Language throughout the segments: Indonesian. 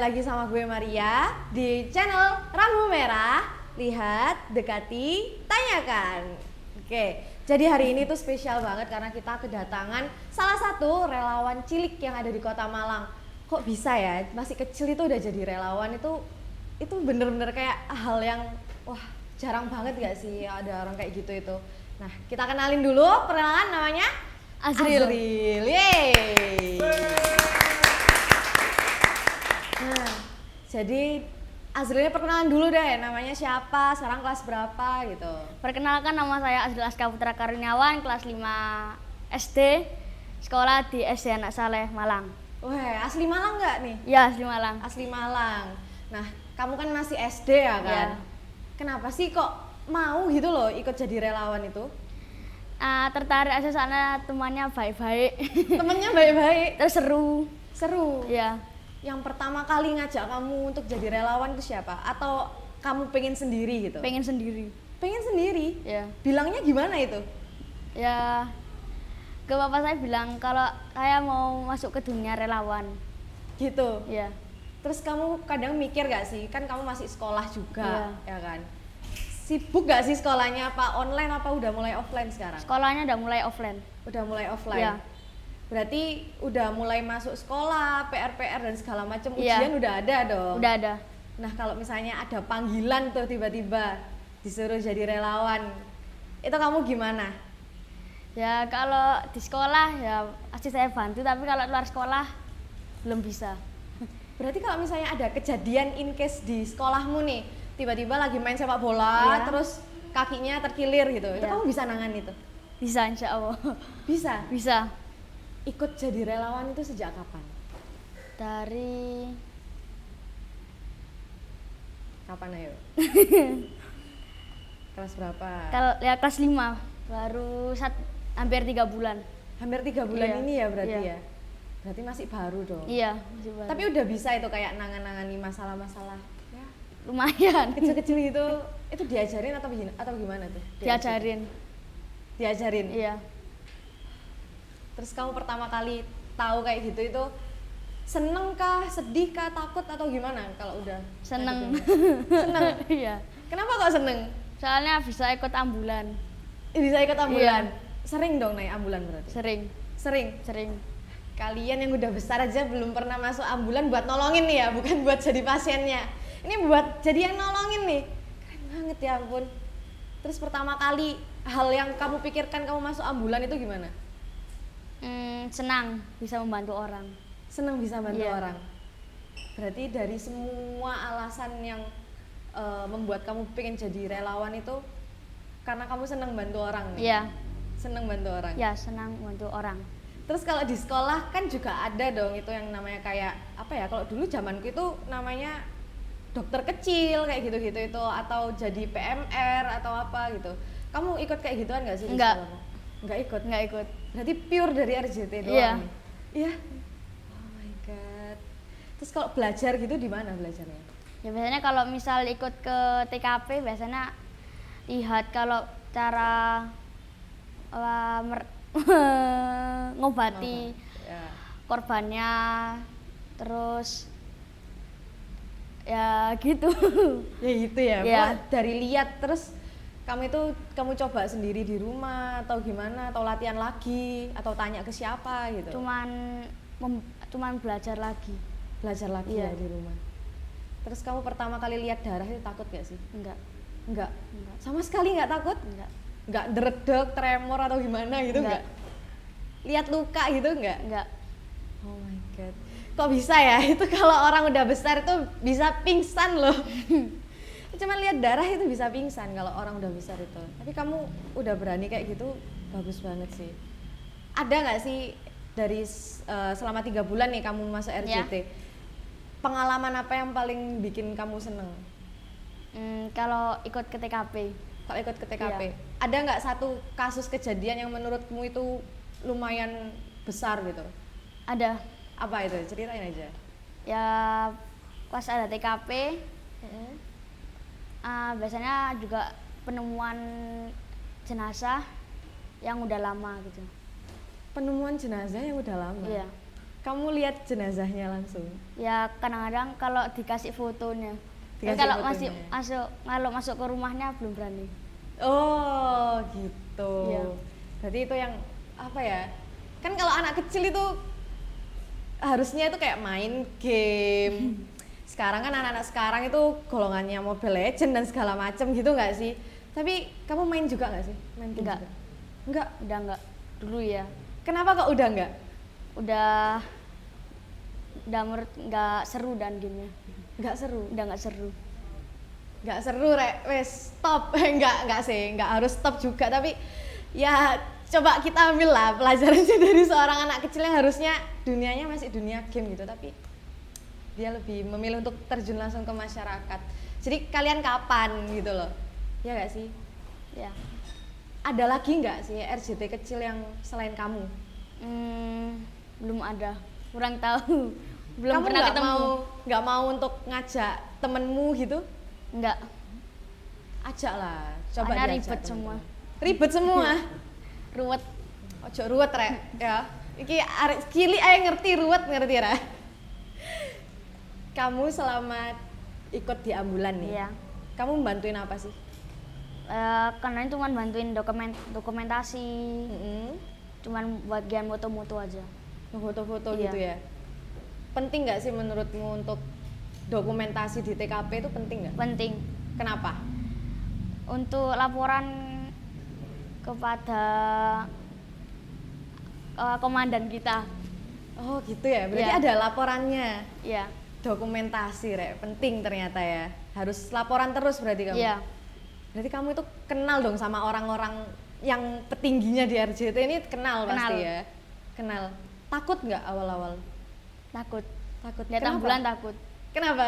lagi sama gue Maria di channel Rambu Merah. Lihat, dekati, tanyakan. Oke, jadi hari ini tuh spesial banget karena kita kedatangan salah satu relawan cilik yang ada di Kota Malang. Kok bisa ya, masih kecil itu udah jadi relawan, itu bener-bener kayak hal yang wah jarang banget gak sih ada orang kayak gitu itu. Nah, kita kenalin dulu, perkenalan namanya Azril. Yeay. Nah, jadi Azrilnya perkenalan dulu deh, namanya siapa, sekarang kelas berapa gitu. Perkenalkan, nama saya Azril Aska Putra Karuniawan, kelas 5 SD, sekolah di SD Anak Saleh, Malang. Wah, asli Malang nggak nih? Ya, asli Malang. Asli Malang. Nah, kamu kan masih SD ya kan? Ya. Kenapa sih kok mau gitu loh ikut jadi relawan itu? Tertarik aja soalnya temannya baik-baik. Temennya baik-baik, Terus seru. seru. Ya, Yang pertama kali ngajak kamu untuk jadi relawan itu siapa? Atau kamu pengen sendiri gitu? pengen sendiri. Pengen sendiri? Ya. Bilangnya gimana itu? Ya, ke bapak saya bilang kalau saya mau masuk ke dunia relawan. Gitu. Ya, Terus kamu kadang mikir gak sih, kan kamu masih sekolah juga, ya kan? Sibuk gak sih sekolahnya, apa online apa udah mulai offline sekarang? sekolahnya udah mulai offline. Udah mulai offline? Ya. Berarti udah mulai masuk sekolah, PR-PR dan segala macam Iya. ujian udah ada dong? Udah ada. Nah kalau misalnya ada panggilan tuh tiba-tiba disuruh jadi relawan, itu kamu gimana? Ya, kalau di sekolah ya pasti saya bantu, tapi kalau luar sekolah belum bisa. Berarti kalau misalnya ada kejadian in case di sekolahmu nih, tiba-tiba lagi main sepak bola, Iya. terus kakinya terkilir gitu, itu Iya. kamu bisa nangan itu? Bisa, insya Allah. Bisa? Bisa. Ikut jadi relawan itu sejak kapan? Dari Kapan ayo? Kelas berapa? kalau ya kelas 5 baru hampir 3 bulan. Hampir 3 bulan Iya. ini ya berarti Iya. ya? Berarti masih baru dong? Iya, masih baru. Tapi udah bisa itu kayak nangan-nangani masalah-masalah ya, lumayan. kecil-kecil gitu, itu diajarin atau gimana tuh? Diajarin. Diajarin? Iya. Terus kamu pertama kali tahu kayak gitu itu seneng kah, sedih kah, takut atau gimana kalau udah Seneng. lanjutin? Seneng? Iya. Kenapa kok seneng? Soalnya bisa ikut ambulan. Bisa ikut ambulan? Iya. Sering dong naik ambulan berarti? Sering. Sering? Sering. Kalian yang udah besar aja belum pernah masuk ambulan buat nolongin nih ya, bukan buat jadi pasiennya. Ini buat jadi yang nolongin nih. Keren banget ya ampun. Terus pertama kali hal yang kamu pikirkan kamu masuk ambulan itu gimana? Senang bisa membantu orang. Seneng bisa bantu Iya. orang. Berarti dari semua alasan yang membuat kamu pengen jadi relawan itu karena kamu seneng bantu orang nih? Iya. Seneng bantu orang? Ya, senang membantu orang. Terus kalau di sekolah kan juga ada dong itu yang namanya kayak apa ya, kalau dulu zamanku itu namanya dokter kecil kayak gitu-gitu itu, atau jadi PMR atau apa gitu. Kamu ikut kayak gituan nggak sih di Enggak. sekolahmu? Nggak ikut? Nggak ikut. Berarti pure dari RJT doang Iya. nih? Iya? Oh my god. Terus kalau belajar gitu di mana belajarnya? Ya biasanya kalau misal ikut ke TKP biasanya lihat kalau cara ngobati Ya. korbannya, terus ya gitu. Ya gitu ya. Iya. Pokoknya dari lihat terus kamu coba sendiri di rumah atau gimana, atau latihan lagi atau tanya ke siapa gitu. Cuman belajar lagi. Belajar lagi Iya. ya di rumah. Terus kamu pertama kali lihat darah itu takut gak sih? Enggak. Enggak. Enggak. Sama sekali nggak takut? Enggak. Nggak dredeg, tremor atau gimana gitu Enggak. nggak? Lihat luka gitu nggak? Enggak. Oh my god. Kok bisa ya? Itu kalau orang udah besar itu bisa pingsan loh. Cuman lihat darah itu bisa pingsan kalau orang udah besar itu. Tapi kamu udah berani kayak gitu, bagus banget sih. Ada nggak sih dari selama 3 bulan nih kamu masuk RJT, pengalaman apa yang paling bikin kamu seneng? Kalau ikut ke TKP. Kalau ikut ke TKP, Iya. ada nggak satu kasus kejadian yang menurutmu itu lumayan besar gitu? Ada. Apa itu? Ceritain aja. Ya pas ada TKP, biasanya juga penemuan jenazah yang udah lama gitu. Penemuan jenazah yang udah lama? Iya. kamu lihat jenazahnya langsung? Ya kadang-kadang kalau dikasih fotonya. Dikasih kalau fotonya. masuk ke rumahnya belum berani. Oh gitu. Iya. Berarti itu yang apa ya? Kan kalau anak kecil itu harusnya itu kayak main game. Sekarang kan anak-anak sekarang itu golongannya Mobile Legend dan segala macam gitu nggak sih? Tapi kamu main juga nggak sih? Main game Enggak. juga? Enggak. Udah enggak dulu ya. Kenapa kok udah enggak? Udah menurut enggak seru dan gamenya. Nggak seru. Udah enggak seru. Nggak seru rek, wes stop. Nggak sih, nggak harus stop juga, tapi ya coba kita ambil lah pelajarannya dari seorang anak kecil yang harusnya dunianya masih dunia game gitu, tapi dia lebih memilih untuk terjun langsung ke masyarakat. Jadi kalian kapan gitu loh, ya nggak sih? Ya. Ada lagi nggak sih RJT kecil yang selain kamu? Belum ada, kurang tahu. Belum Kamu pernah ketemu. nggak mau untuk ngajak temenmu gitu? Enggak. Ajak lah, coba Soalnya diajak ribet temen-temen. semua. Ribet semua. Ruwet. Ojo ruwet rek ya. Iki arek cilik ae ngerti ruwet ngerti ra. Kamu selama ikut di ambulan nih. Iya. Kamu bantuin apa sih? Karena cuma bantuin dokumentasi, cuman bagian foto-foto aja. Foto-foto Iya. gitu ya. Penting nggak sih menurutmu untuk dokumentasi di TKP itu penting nggak? Penting Kenapa? untuk laporan kepada komandan kita. Oh gitu ya. Berarti Iya. ada laporannya. Iya. Dokumentasi rek penting ternyata ya. Harus laporan terus berarti kamu. Iya. Berarti kamu itu kenal dong sama orang-orang yang petingginya di RJT ini kenal pasti Kenal. ya. Kenal. Takut nggak awal-awal? Takut. Takut. Lihat Kenapa? ambulan takut. Kenapa?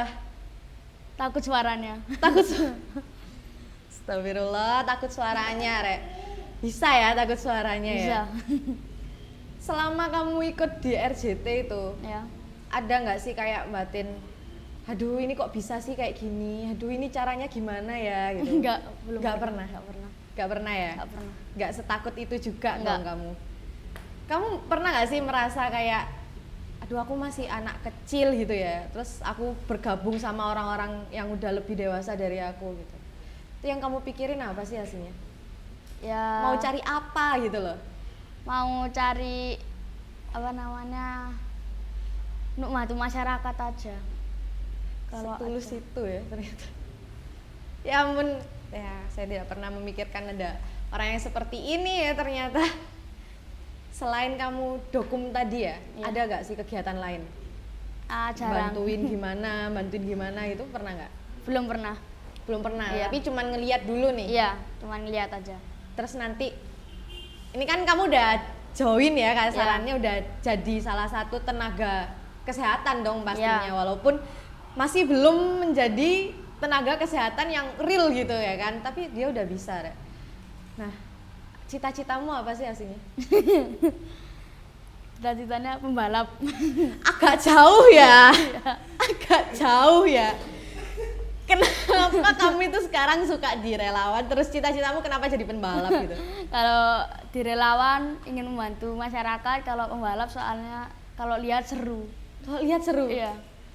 Takut suaranya. Takut. Astagfirullah, takut suaranya, Rek. Bisa ya takut suaranya Bisa. ya. Selama kamu ikut di RJT itu, Ya. ada nggak sih kayak batin, aduh ini kok bisa sih kayak gini, aduh ini caranya gimana ya gitu? Enggak, belum. Nggak pernah. Enggak pernah. Nggak pernah ya? Enggak pernah. Nggak setakut itu juga Nggak. dong kamu. Kamu pernah nggak sih merasa kayak, aduh aku masih anak kecil gitu ya, terus aku bergabung sama orang-orang yang udah lebih dewasa dari aku gitu. Itu yang kamu pikirin apa sih aslinya? Ya. Mau cari apa gitu loh? Mau cari apa namanya? Untuk bantu masyarakat aja. Kalau Setulus ada. itu ya ternyata. Ya ampun, ya saya tidak pernah memikirkan ada orang yang seperti ini ya ternyata. Selain kamu dokum tadi ya, Iya. ada gak sih kegiatan lain? Jarang. Bantuin gimana gitu pernah nggak? Belum pernah. Belum pernah, Iya. tapi cuman ngeliat dulu nih. Iya, cuman lihat aja. Terus nanti, ini kan kamu udah join ya Iya. kasarannya, udah jadi salah satu tenaga kesehatan dong pastinya, Iya. walaupun masih belum menjadi tenaga kesehatan yang real gitu ya kan, tapi dia udah bisa. Rek. Nah, cita-citamu apa sih aslinya? Cita-citanya pembalap. Agak jauh ya, agak jauh ya. Kenapa kamu itu sekarang suka di relawan, terus cita-citamu kenapa jadi pembalap gitu? Kalau di relawan ingin membantu masyarakat, kalau pembalap soalnya kalau lihat seru. Kalau lihat seru. Iya.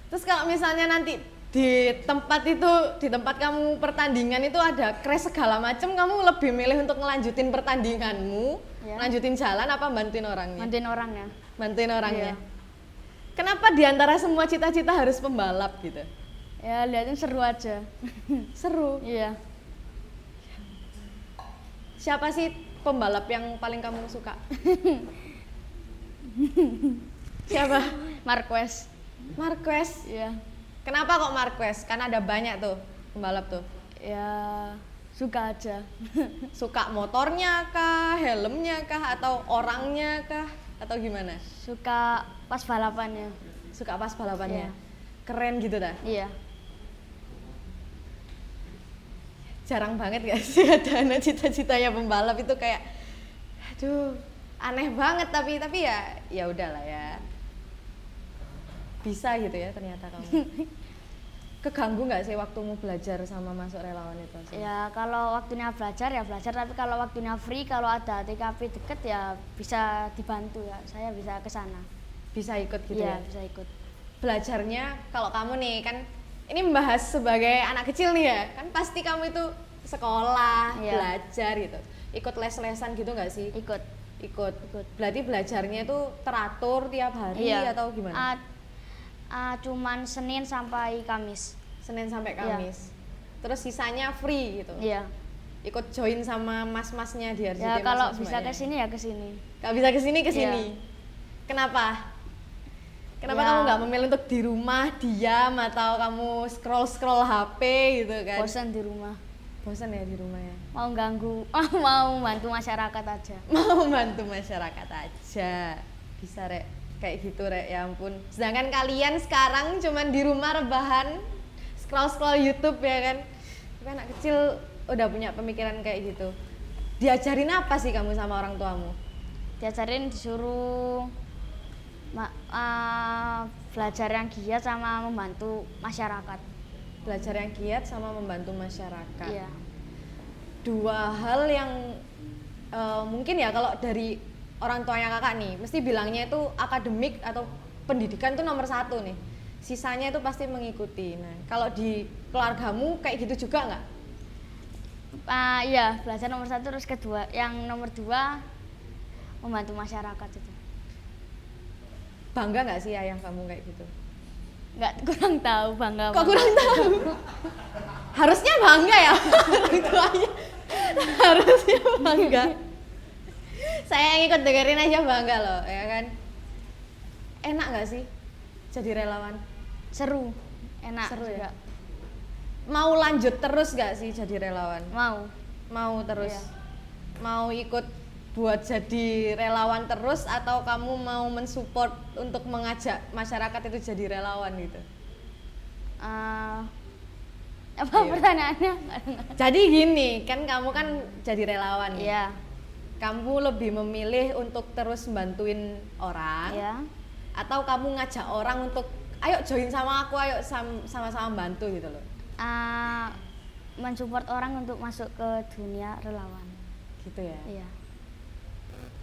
Terus kalau misalnya nanti di tempat itu, di tempat kamu pertandingan itu ada crash segala macam, kamu lebih milih untuk ngelanjutin pertandinganmu, Iya. lanjutin jalan apa bantuin orangnya? Bantuin orangnya. Bantuin orangnya. Iya. Kenapa diantara semua cita-cita harus pembalap gitu? Ya lihatin seru aja. Seru. Iya. Siapa sih pembalap yang paling kamu suka? Siapa? Marquez. Marquez. Iya. Kenapa kok Marquez? Karena ada banyak tuh pembalap tuh. Ya suka aja. Suka motornya kah, helmnya kah, atau orangnya kah, atau gimana? Suka pas balapannya. Suka pas balapannya. Iya. Keren gitu dah. Iya. Jarang banget gak sih ada anak cita-citanya pembalap itu kayak, aduh, aneh banget tapi ya udahlah ya. Bisa gitu ya ternyata kamu. Keganggu nggak sih waktumu belajar sama masuk relawan itu? Ya kalau waktunya belajar ya belajar, tapi kalau waktunya free, kalau ada TKP deket ya bisa dibantu ya. Saya bisa ke sana. bisa ikut gitu Iya, ya. bisa ikut. Belajarnya kalau kamu nih kan ini membahas sebagai anak kecil nih ya, kan pasti kamu itu sekolah, Iya. belajar gitu. Ikut les-lesan gitu nggak sih? Ikut. Ikut. Berarti belajarnya itu teratur tiap hari Iya. atau gimana? Cuman Senin sampai Kamis. Senin sampai Iya. Kamis. Terus sisanya free gitu. Iya. Ikut join sama mas-masnya di RCT. Ya kalau mas-mas bisa mbaknya. ke sini ya ke sini. Kalau bisa ke sini ke Iya. sini. Kenapa? Kenapa Ya. kamu nggak memilih untuk di rumah diam atau kamu scroll HP gitu kan? Bosan di rumah. Bosan ya di rumah ya. Mau ganggu, mau bantu masyarakat aja. Mau bantu masyarakat aja. Bisa rek kayak gitu rek, ya ampun. Sedangkan kalian sekarang cuman di rumah rebahan scroll YouTube ya kan. Tapi anak kecil udah punya pemikiran kayak gitu. Diajarin apa sih kamu sama orang tuamu? Diajarin disuruh belajar yang giat sama membantu masyarakat. Belajar yang giat sama membantu masyarakat. Iya. Dua hal yang mungkin ya kalau dari orang tuanya kakak nih mesti bilangnya itu akademik atau pendidikan itu nomor 1 nih, sisanya itu pasti mengikuti. Nah kalau di keluargamu kayak gitu juga nggak? Iya, belajar nomor 1, terus kedua, yang nomor 2 membantu masyarakat itu. Bangga nggak sih ayah kamu kayak gitu? Nggak, kurang tahu bangga. Kok kurang tahu? Harusnya bangga ya orang tuanya. Harusnya bangga. Saya yang ikut dengerin aja bangga loh, ya kan? Enak nggak sih jadi relawan? Seru, enak Seru juga. ya? Mau lanjut terus nggak sih jadi relawan? Mau. Mau terus? Iya. Mau ikut buat jadi relawan terus atau kamu mau mensupport untuk mengajak masyarakat itu jadi relawan gitu? Apa Ayo. pertanyaannya? Jadi gini, kan kamu kan jadi relawan nih. Iya. Kamu lebih memilih untuk terus bantuin orang Iya. atau kamu ngajak orang untuk ayo join sama aku, ayo sama-sama bantu gitu loh. Mensupport orang untuk masuk ke dunia relawan. Gitu ya. Iya.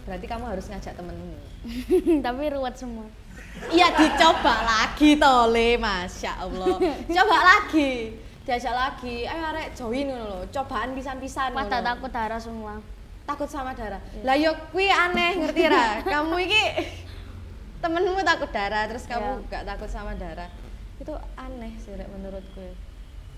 Berarti kamu harus ngajak temenmu. Tapi ruwet semua. Iya, dicoba lagi tole, Masya Allah. Coba lagi, diajak lagi. Ayo arek join ngono lho. Cobaan pisan-pisan Pada ngono. takut darah semua. Takut sama darah. Lah yo kuwi aneh, ngerti ra? Kamu iki temenmu takut darah terus kamu Iya. gak takut sama darah. Itu aneh sih Rek, menurutku.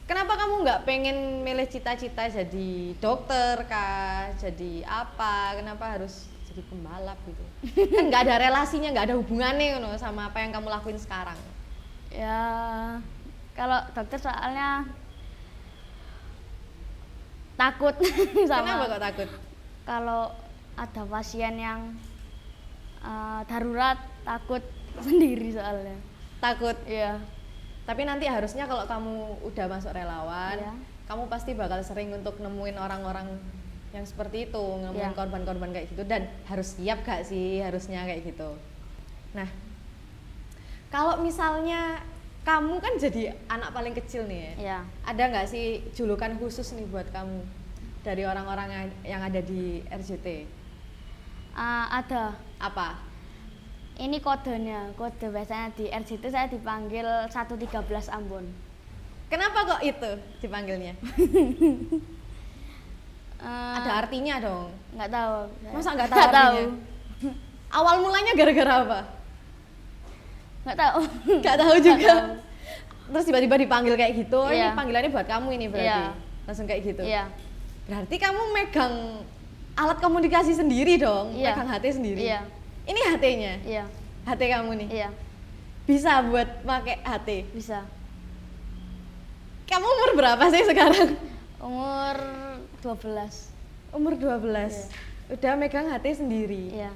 Kenapa kamu nggak pengen milih cita-cita jadi dokter kah? Jadi apa? Kenapa harus jadi pembalap gitu? Kan nggak ada relasinya, nggak ada hubungannya ngono sama apa yang kamu lakuin sekarang. Ya, kalau dokter soalnya takut sama. Kenapa kok takut? Kalau ada pasien yang darurat, takut sendiri soalnya. Takut. Iya. Tapi nanti harusnya kalau kamu udah masuk relawan, Iya. kamu pasti bakal sering untuk nemuin orang-orang yang seperti itu, nemuin Iya. korban-korban kayak gitu, dan harus siap gak sih harusnya kayak gitu. Nah, kalau misalnya kamu kan jadi anak paling kecil nih ya, Iya. ada nggak sih julukan khusus nih buat kamu dari orang-orang yang ada di RJT? Ada. Apa? Ini kodenya, kode biasanya di RJT saya dipanggil 113 Ambon. Kenapa kok itu dipanggilnya? Ada artinya dong. Nggak tahu. Masa nggak tahu artinya? Awal mulanya gara-gara apa? Nggak tahu. Nggak tahu juga. Terus tiba-tiba dipanggil kayak gitu, oh, ini Iya. panggilannya buat kamu ini berarti. Iya. Langsung kayak gitu. Iya. Berarti kamu megang alat komunikasi sendiri dong, Iya. megang HT sendiri. Iya. Ini HT-nya. Iya. HT kamu nih. Iya. Bisa buat pakai HT. Bisa. Kamu umur berapa sih sekarang? Umur 12. Umur 12. Iya. Udah megang HT sendiri. Iya.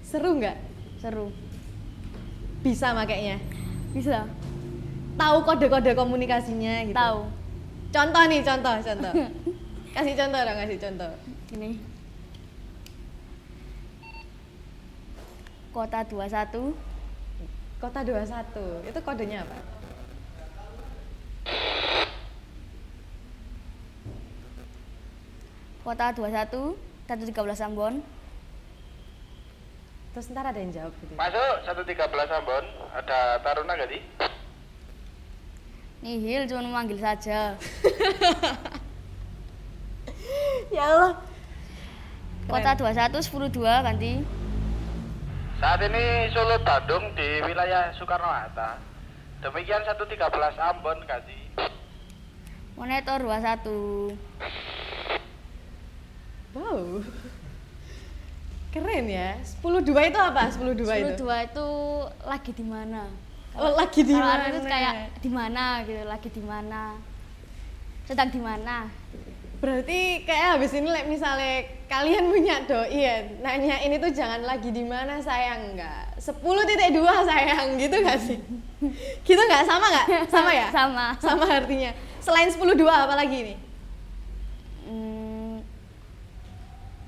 Seru nggak? Seru. Bisa makainya. Bisa. Tahu kode-kode komunikasinya gitu. Tahu. Contoh nih, contoh. Kasih contoh dong, kasih contoh. Ini. Kota 21. Kota 21. Itu kodenya apa? Kota 21, 113 Ambon. Terus ntar ada yang jawab gitu. Masuk 113 Ambon, ada taruna gak sih? Nihil, cuma memanggil saja. Ya Allah. Kota 21 10-2 ganti. Saat ini Solo Bandung di wilayah Soekarno-Hatta. Demikian 113 Ambon ganti. Monitor 21. Wow. Keren ya. 10-2 itu apa? 10-2 itu. 10-2 itu lagi di mana? Oh, lagi di Kalau mana? Arif kayak di mana gitu, lagi di mana? Sedang di mana? Berarti kayak habis ini misalnya kalian punya doi ya, nanya ini tuh jangan lagi di mana sayang, enggak 10.2 sayang gitu gak sih? Gitu nggak? Sama nggak? Sama ya? Sama. Sama artinya. Selain 10.2 apa lagi nih?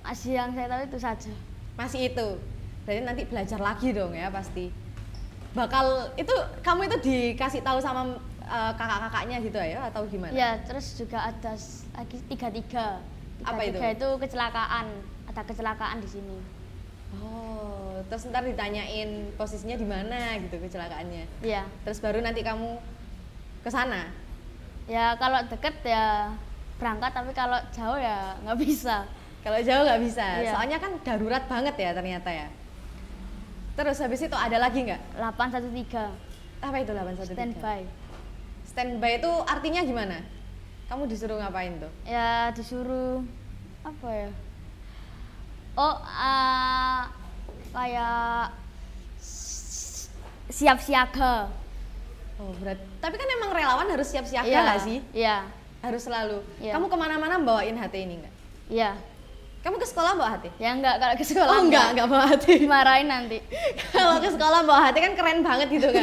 Masih yang saya tahu itu saja. Masih itu. Berarti nanti belajar lagi dong ya pasti. Bakal itu kamu itu dikasih tahu sama kakak-kakaknya gitu ya atau gimana? Ya, terus juga ada lagi 33. Apa itu? 33 itu kecelakaan. Ada kecelakaan di sini. Oh, terus ntar ditanyain posisinya di mana gitu kecelakaannya. Iya. Terus baru nanti kamu ke sana. Ya kalau deket ya berangkat, tapi kalau jauh ya nggak bisa. Kalau jauh nggak bisa, Iya. soalnya kan darurat banget ya ternyata ya. Terus habis itu ada lagi nggak? 813 Apa itu 813? standby. Standby itu artinya gimana? Kamu disuruh ngapain tuh? Ya disuruh apa ya? Oh, kayak siap siaga. Oh berat. Tapi kan emang relawan harus siap siaga Iya, nggak sih? Iya, Harus selalu. Iya. Kamu kemana-mana bawain HT ini nggak? iya. Kamu ke sekolah bawa HT? Ya enggak, kalau ke sekolah Oh enggak bawa HT. dimarahin nanti. Kalau ke sekolah bawa HT kan keren banget gitu kan.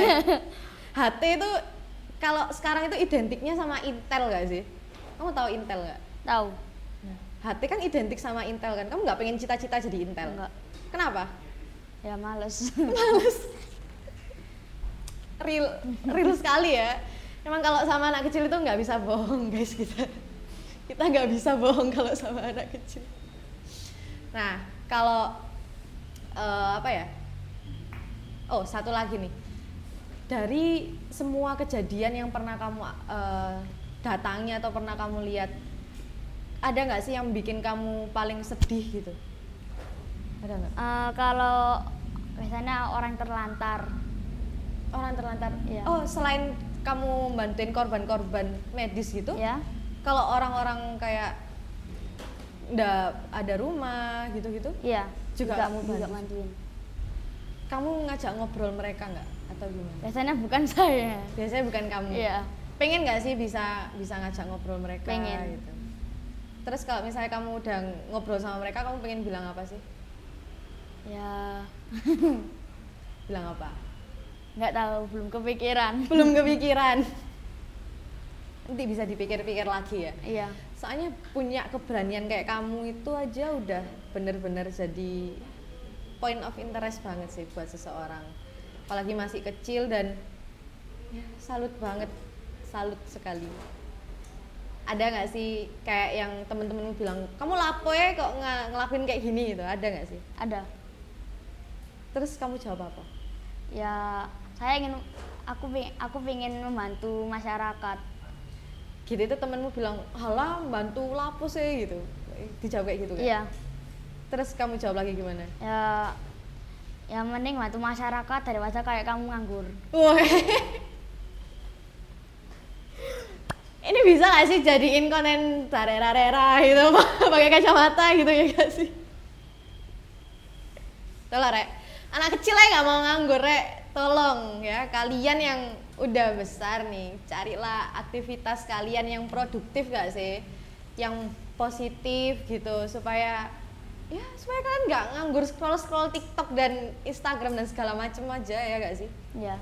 HT itu kalau sekarang itu identiknya sama Intel nggak sih? Kamu tahu Intel nggak? Tahu? HT kan identik sama Intel kan. Kamu nggak pengen cita-cita jadi Intel? Enggak. Kenapa? Ya males. Real sekali ya. Emang kalau sama anak kecil itu nggak bisa bohong guys, kita nggak bisa bohong kalau sama anak kecil. Nah kalau apa ya? Oh satu lagi nih, dari semua kejadian yang pernah kamu datangi atau pernah kamu lihat, ada nggak sih yang bikin kamu paling sedih gitu? Ada nggak? Kalau biasanya orang terlantar. Orang terlantar. Iya. Oh, selain kamu bantuin korban-korban medis gitu, Ya, kalau orang-orang kayak nggak ada rumah gitu-gitu, iya. Juga kamu juga bantu? bantuin. kamu ngajak ngobrol mereka nggak atau gimana? Biasanya bukan saya. Biasanya bukan kamu. Iya. Pengen nggak sih bisa ngajak ngobrol mereka? Pengen. Gitu. Terus kalau misalnya kamu udah ngobrol sama mereka, kamu pengen bilang apa sih? Ya, Bilang apa? nggak tahu, belum kepikiran. Belum kepikiran. Nanti bisa dipikir-pikir lagi ya. Iya. Soalnya punya keberanian kayak kamu itu aja udah bener-bener jadi point of interest banget sih buat seseorang. Apalagi masih kecil dan ya, salut banget, salut sekali. Ada nggak sih kayak yang temen-temenmu bilang, kamu lapo ya kok ngelakuin kayak gini gitu? Ada nggak sih? Ada. Terus kamu jawab apa? Ya, aku pengen membantu masyarakat. Gitu itu temenmu bilang, halah bantu lapo sih gitu. Dijawab kayak gitu kan? Iya. Terus kamu jawab lagi gimana? Ya, yang mending bantu masyarakat daripada kayak kamu nganggur. Wah. Ini bisa gak sih jadiin konten tarerarera gitu pakai kacamata gitu ya gak sih? Tolong Rek, anak kecil aja nggak mau nganggur Rek, tolong ya kalian yang udah besar nih, carilah aktivitas kalian yang produktif gak sih, yang positif gitu supaya kalian nggak nganggur scroll TikTok dan Instagram dan segala macem aja ya gak sih? Ya.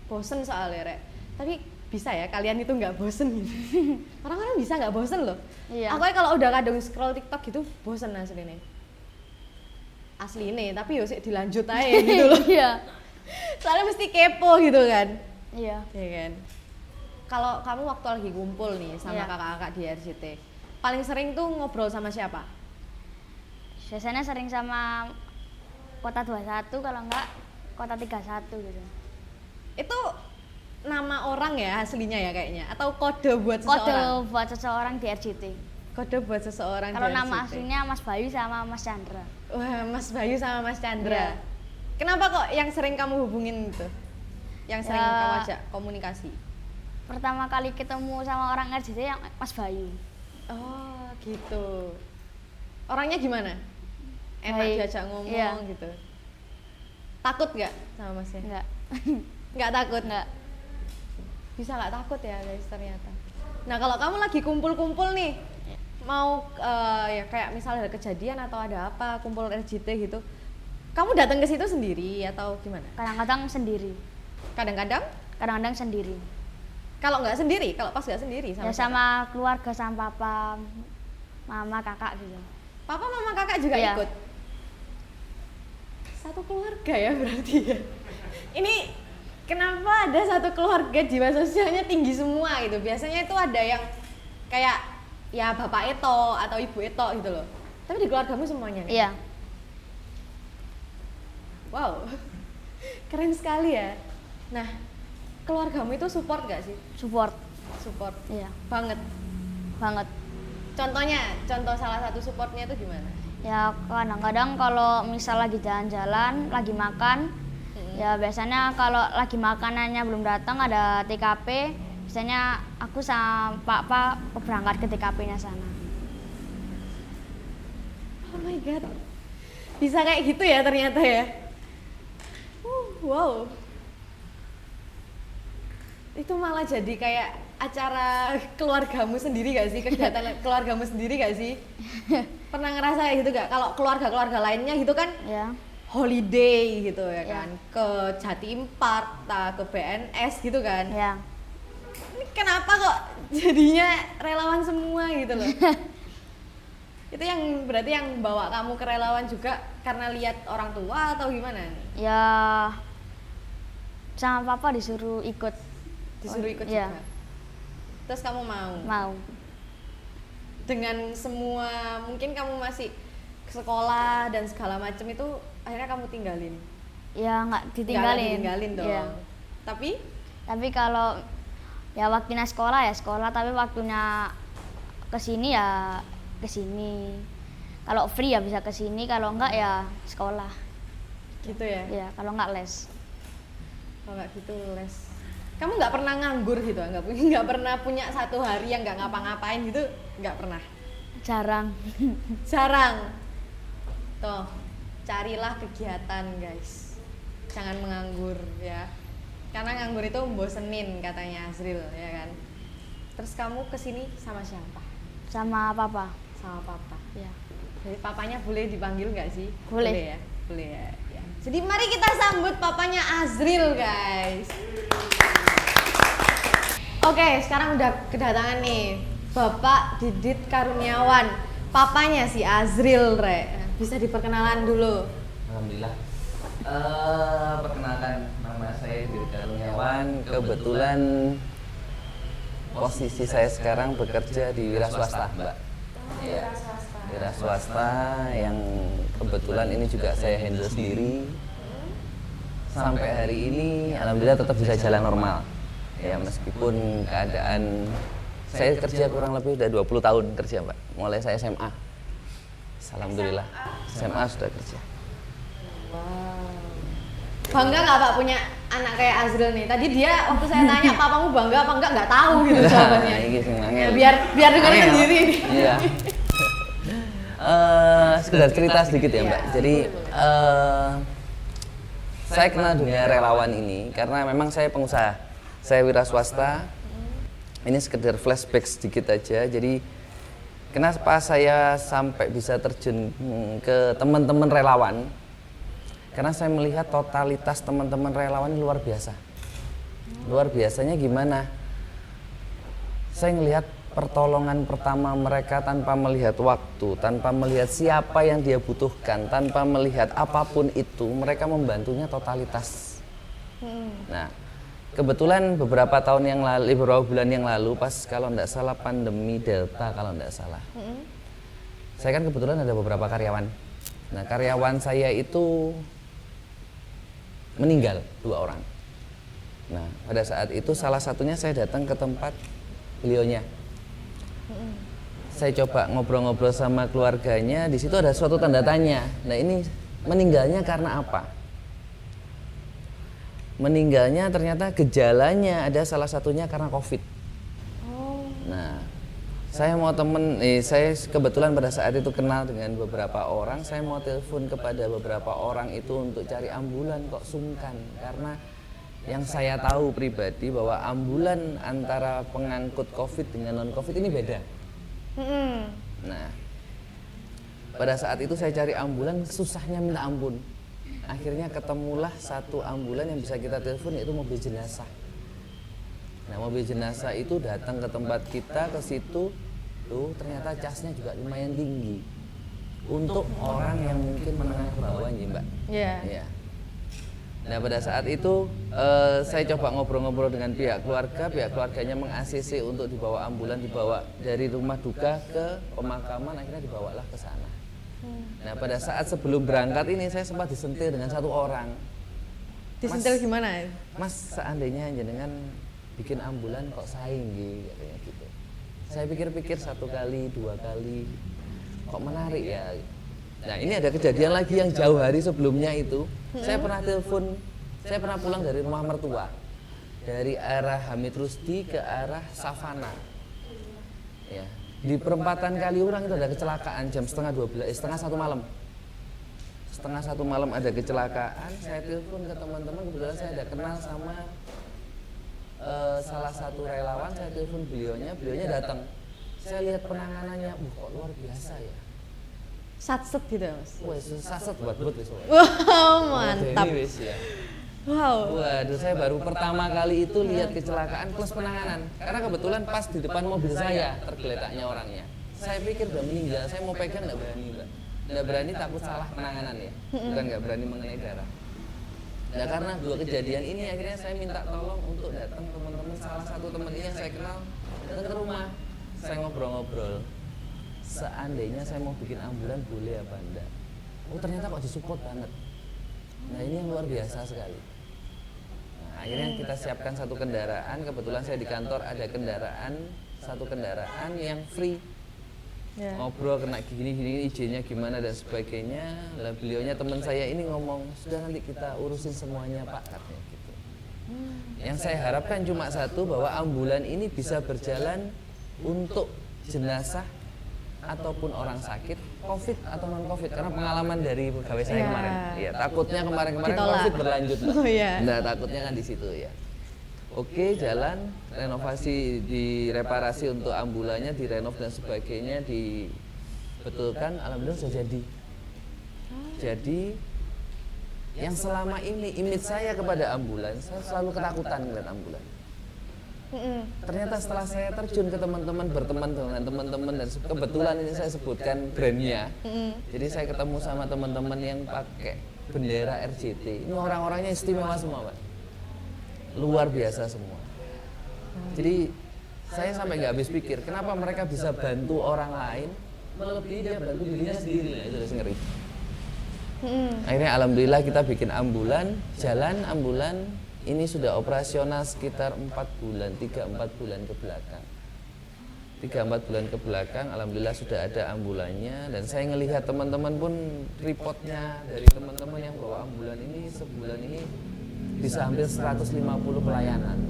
Bosen soalnya Rek, tapi bisa ya kalian itu nggak bosen gitu. Orang-orang bisa nggak bosen loh. Iya. Aku kalau udah kadang scroll TikTok gitu bosen asli nih tapi yuk sih dilanjut aja gitu loh. Iya. Soalnya mesti kepo gitu kan. Iya. Ya kan. Kalau kamu waktu lagi kumpul nih sama Iya. kakak-kakak di RCT, paling sering tuh ngobrol sama siapa? Biasanya sering sama kota 21, kalau enggak kota 31 gitu. Itu nama orang ya aslinya ya kayaknya, atau kode buat Kode seseorang? buat seseorang di RJT. Kode buat seseorang. Kalau di nama RCT. aslinya Mas Bayu sama Mas Chandra. Wah, Mas Bayu sama Mas Chandra. Iya. Kenapa kok yang sering kamu hubungin itu? Yang sering Ya. kamu ajak komunikasi? Pertama kali ketemu sama orang RJT yang Mas Bayu. Oh, gitu. Orangnya gimana? Enak Baik. diajak ngomong Iya. gitu. Takut nggak sama Masnya? Enggak. Nggak takut? Enggak. Bisa nggak takut ya guys ternyata. Nah kalau kamu lagi kumpul-kumpul nih, mau ya kayak misalnya ada kejadian atau ada apa kumpul RJT gitu, kamu datang ke situ sendiri atau gimana? Kadang-kadang sendiri. Kadang-kadang Kadang-kadang sendiri. kalau nggak sendiri, kalau pas nggak sendiri sama Ya siapa? sama keluarga, sama papa, mama, kakak gitu. Papa, mama, kakak juga Iya. ikut. Satu keluarga ya berarti ya. Ini kenapa ada satu keluarga jiwa sosialnya tinggi semua gitu? Biasanya itu ada yang kayak ya bapak Eto atau ibu Eto gitu loh. Tapi di keluargamu semuanya nih. Iya. Wow, keren sekali ya. Nah, keluargamu itu support gak sih? Support. Support Iya. banget. Banget. Contohnya, contoh salah satu supportnya itu gimana? Ya kadang-kadang kalau misal lagi jalan-jalan, lagi makan, ya biasanya kalau lagi makanannya belum datang ada TKP, biasanya aku sama Pak berangkat ke TKP-nya sana. Oh my god, bisa kayak gitu ya ternyata ya. Wow, itu malah jadi kayak acara keluargamu sendiri gak sih, kegiatan keluargamu sendiri gak sih? Pernah ngerasa kayak gitu gak? Kalau keluarga-keluarga lainnya gitu kan Ya. holiday gitu ya Ya. kan, ke Jatim Park, ke BNS gitu kan. Ya. Ini kenapa kok jadinya relawan semua gitu loh? Itu yang berarti yang bawa kamu ke relawan juga karena lihat orang tua atau gimana? Ya sama papa disuruh ikut. Disuruh ikut Iya. juga. Terus kamu mau? Mau. Dengan semua mungkin kamu masih sekolah dan segala macam itu akhirnya kamu tinggalin? Ya nggak Nggak ditinggalin. ditinggalin dong. Iya. Tapi kalau ya waktunya sekolah ya sekolah, tapi waktunya kesini ya kesini. Kalau free ya bisa kesini, kalau enggak ya sekolah. Gitu ya? Ya kalau enggak les. Kalau nggak gitu les. Kamu nggak pernah nganggur gitu? Nggak pernah punya satu hari yang nggak ngapa-ngapain gitu? Nggak pernah? Jarang. Jarang. Tuh, carilah kegiatan guys. Jangan menganggur ya. Karena nganggur itu bosenin katanya Azril ya kan. Terus kamu kesini sama siapa? Sama papa. Sama papa. Ya. Jadi papanya boleh dipanggil nggak sih? Boleh. Ya, boleh ya. Ya. Jadi mari kita sambut papanya Azril guys. Oke, sekarang udah kedatangan nih Bapak Didit Karuniawan, papanya si Azril, Re. Bisa diperkenalan dulu. Alhamdulillah. Perkenalkan, nama saya Didit Karuniawan. Kebetulan posisi saya sekarang bekerja di wira swasta, Mbak. Ya, wira swasta yang kebetulan ini juga saya handle sendiri. Sampai hari ini, alhamdulillah tetap bisa jalan normal. Ya, meskipun keadaan saya kerja kurang lebih udah 20 tahun kerja, Mbak. Mulai saya SMA. Alhamdulillah, SMA sudah kerja. Bangga nggak Pak punya anak kayak Azril nih? Tadi dia waktu saya tanya papamu bangga apa enggak tahu gitu jawabannya. Nah, ini sing Ya, angel. biar dengar Angel. sendiri. Iya. Sekedar cerita sedikit ya Mbak. Jadi saya kenal dunia relawan ini karena memang saya pengusaha. Saya wira swasta. Ini sekedar flashback sedikit aja. Jadi kenapa saya sampai bisa terjun ke teman-teman relawan? Karena saya melihat totalitas teman-teman relawan ini luar biasa. Luar biasanya gimana? Saya melihat pertolongan pertama mereka tanpa melihat waktu, tanpa melihat siapa yang dia butuhkan, tanpa melihat apapun itu, mereka membantunya totalitas. Nah, kebetulan beberapa tahun yang lalu, beberapa bulan yang lalu, pas kalau tidak salah pandemi Delta kalau tidak salah, saya kan kebetulan ada beberapa karyawan Nah, karyawan saya itu meninggal 2 orang. Nah, pada saat itu salah satunya saya datang ke tempat beliaunya. Saya coba ngobrol-ngobrol sama keluarganya, di situ ada suatu tanda tanya. Nah, ini meninggalnya karena apa? Meninggalnya ternyata gejalanya ada salah satunya karena COVID. Nah, saya mau saya kebetulan pada saat itu kenal dengan beberapa orang, saya mau telepon kepada beberapa orang itu untuk cari ambulan, kok sungkan. Karena yang saya tahu pribadi bahwa ambulan antara pengangkut COVID dengan non-COVID ini beda. Nah, pada saat itu saya cari ambulan, susahnya minta ampun. Akhirnya ketemulah satu ambulan yang bisa kita telepon, yaitu mobil jenazah. Nah, mobil jenazah itu datang ke tempat kita, ke situ, tuh ternyata casnya juga lumayan tinggi untuk orang yang mungkin menengah ke bawah, ya Mbak. Iya. Iya. Nah, pada saat itu saya coba ngobrol-ngobrol dengan pihak keluarganya meng-ACC untuk dibawa ambulan, dibawa dari rumah duka ke pemakaman, akhirnya dibawalah ke sana. Nah, pada saat sebelum berangkat ini saya sempat disentil dengan satu orang. Disentil gimana? Mas, seandainya jenengan bikin ambulan kok saing katanya gitu. Saya pikir-pikir 1 kali, 2 kali, kok menarik ya. Nah, ini ada kejadian lagi yang jauh hari sebelumnya itu. Saya pernah pulang dari rumah mertua, dari arah Hamid Rusdi ke arah Savana. Ya, di perempatan Kaliurang itu ada kecelakaan jam setengah 1 malam. Setengah 1 malam ada kecelakaan. Saya telepon ke teman-teman, kebetulan saya ada kenal sama salah satu relawan. Saya telepon beliaunya datang. Saya lihat penanganannya, kok luar biasa ya. Satset gitu ya, Mas? Wah, saset buat wis. Wow, mantap. Ini wis ya. Wow. Waduh, saya baru pertama kali itu lihat kecelakaan plus penanganan. Karena kebetulan pas di depan mobil saya tergeletaknya orangnya. Saya pikir udah meninggal, saya mau pegang nggak berani, Mbak. Nggak berani, takut salah penanganan ya. Bukan nggak berani mengenai darah. Nah, karena 2 kejadian ini akhirnya saya minta tolong untuk datang teman-teman, salah satu teman ini yang saya kenal datang ke rumah. Saya ngobrol-ngobrol. Seandainya saya mau bikin ambulan boleh apa enggak? Oh, ternyata kok disupport banget. Nah, ini yang luar biasa sekali. Nah, akhirnya kita siapkan satu kendaraan. Kebetulan saya di kantor ada satu kendaraan yang free. Ya. Ngobrol kena gini izinnya gimana dan sebagainya. Lah beliaunya teman saya ini ngomong, sudah nanti kita urusin semuanya Pak, katanya gitu. Yang saya harapkan cuma satu, bahwa ambulan ini bisa berjalan untuk jenazah ataupun orang sakit, COVID atau non COVID, karena pengalaman dari pegawai saya kemarin. Iya, takutnya kemarin Ditolak. COVID berlanjut. Oh, iya. Nah, takutnya kan di situ ya. Oke, jalan renovasi, direparasi untuk ambulannya, direnov dan sebagainya, dibetulkan, alhamdulillah sudah jadi. Jadi yang selama ini image saya kepada ambulan, saya selalu ketakutan melihat ambulan. Ternyata setelah saya terjun ke teman-teman, berteman dengan teman-teman, dan kebetulan ini saya sebutkan brandnya. Jadi saya ketemu sama teman-teman yang pakai bendera RJT. Ini orang-orangnya istimewa semua, Pak. Luar biasa semua. Jadi saya sampai nggak habis pikir, kenapa mereka bisa bantu orang lain melebihi dia bantu dirinya sendiri. Nah, itu udah ngeri. Akhirnya alhamdulillah kita bikin ambulan, jalan ambulan. Ini sudah operasional sekitar 4 bulan, 3-4 bulan ke belakang. 3-4 bulan ke belakang, alhamdulillah sudah ada ambulannya. Dan saya ngelihat teman-teman pun reportnya dari teman-teman yang bawa ambulan ini, sebulan ini bisa hampir 150 pelayanan.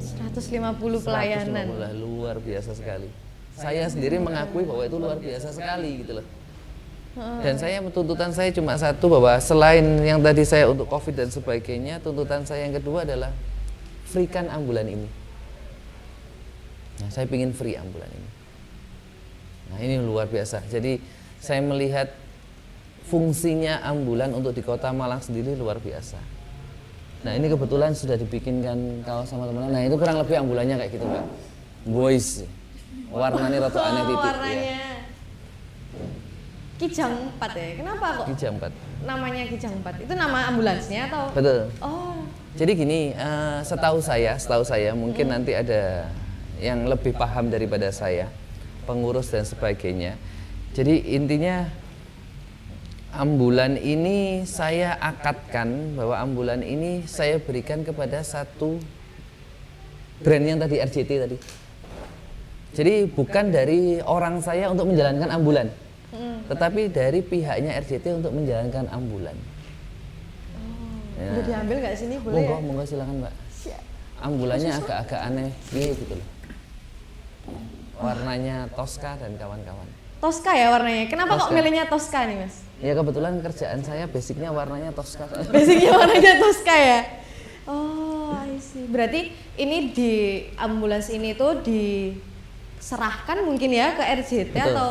150 pelayanan. 150, luar biasa sekali. Saya sendiri mengakui bahwa itu luar biasa sekali gitu loh. Dan tuntutan saya cuma satu, bahwa selain yang tadi saya untuk COVID dan sebagainya, tuntutan saya yang kedua adalah freekan ambulan ini. Nah, saya ingin free ambulan ini. Nah, ini luar biasa. Jadi saya melihat fungsinya ambulan untuk di Kota Malang sendiri luar biasa. Nah, ini kebetulan sudah dibikinkan kaos sama teman-teman. Nah, itu kurang lebih ambulannya kayak gitu, Mbak. Boys. Warnanya rada aneh titik warnanya. ya. Kijang 4 ya? Kenapa kok Kijang 4. namanya Kijang 4? Itu nama ambulansnya atau? Betul. Oh. Jadi gini, setahu saya mungkin nanti ada yang lebih paham daripada saya, pengurus dan sebagainya. Jadi intinya Ambulan ini saya akadkan bahwa ambulan ini saya berikan kepada satu brand yang tadi RJT tadi. Jadi bukan dari orang saya untuk menjalankan ambulan, tetapi dari pihaknya RJT untuk menjalankan ambulan. Boleh diambil nggak sini? Boleh ya? Monggo silakan Mbak. Ambulannya agak-agak aneh gitu loh. Warnanya Tosca dan kawan-kawan. Tosca ya warnanya. Kenapa kok Tosca. milihnya Tosca nih Mas? Ya kebetulan kerjaan saya basicnya warnanya Tosca. Basicnya warnanya Tosca ya? Oh, I see. Berarti ini di ambulans ini tuh diserahkan mungkin ya ke RJT Betul. atau?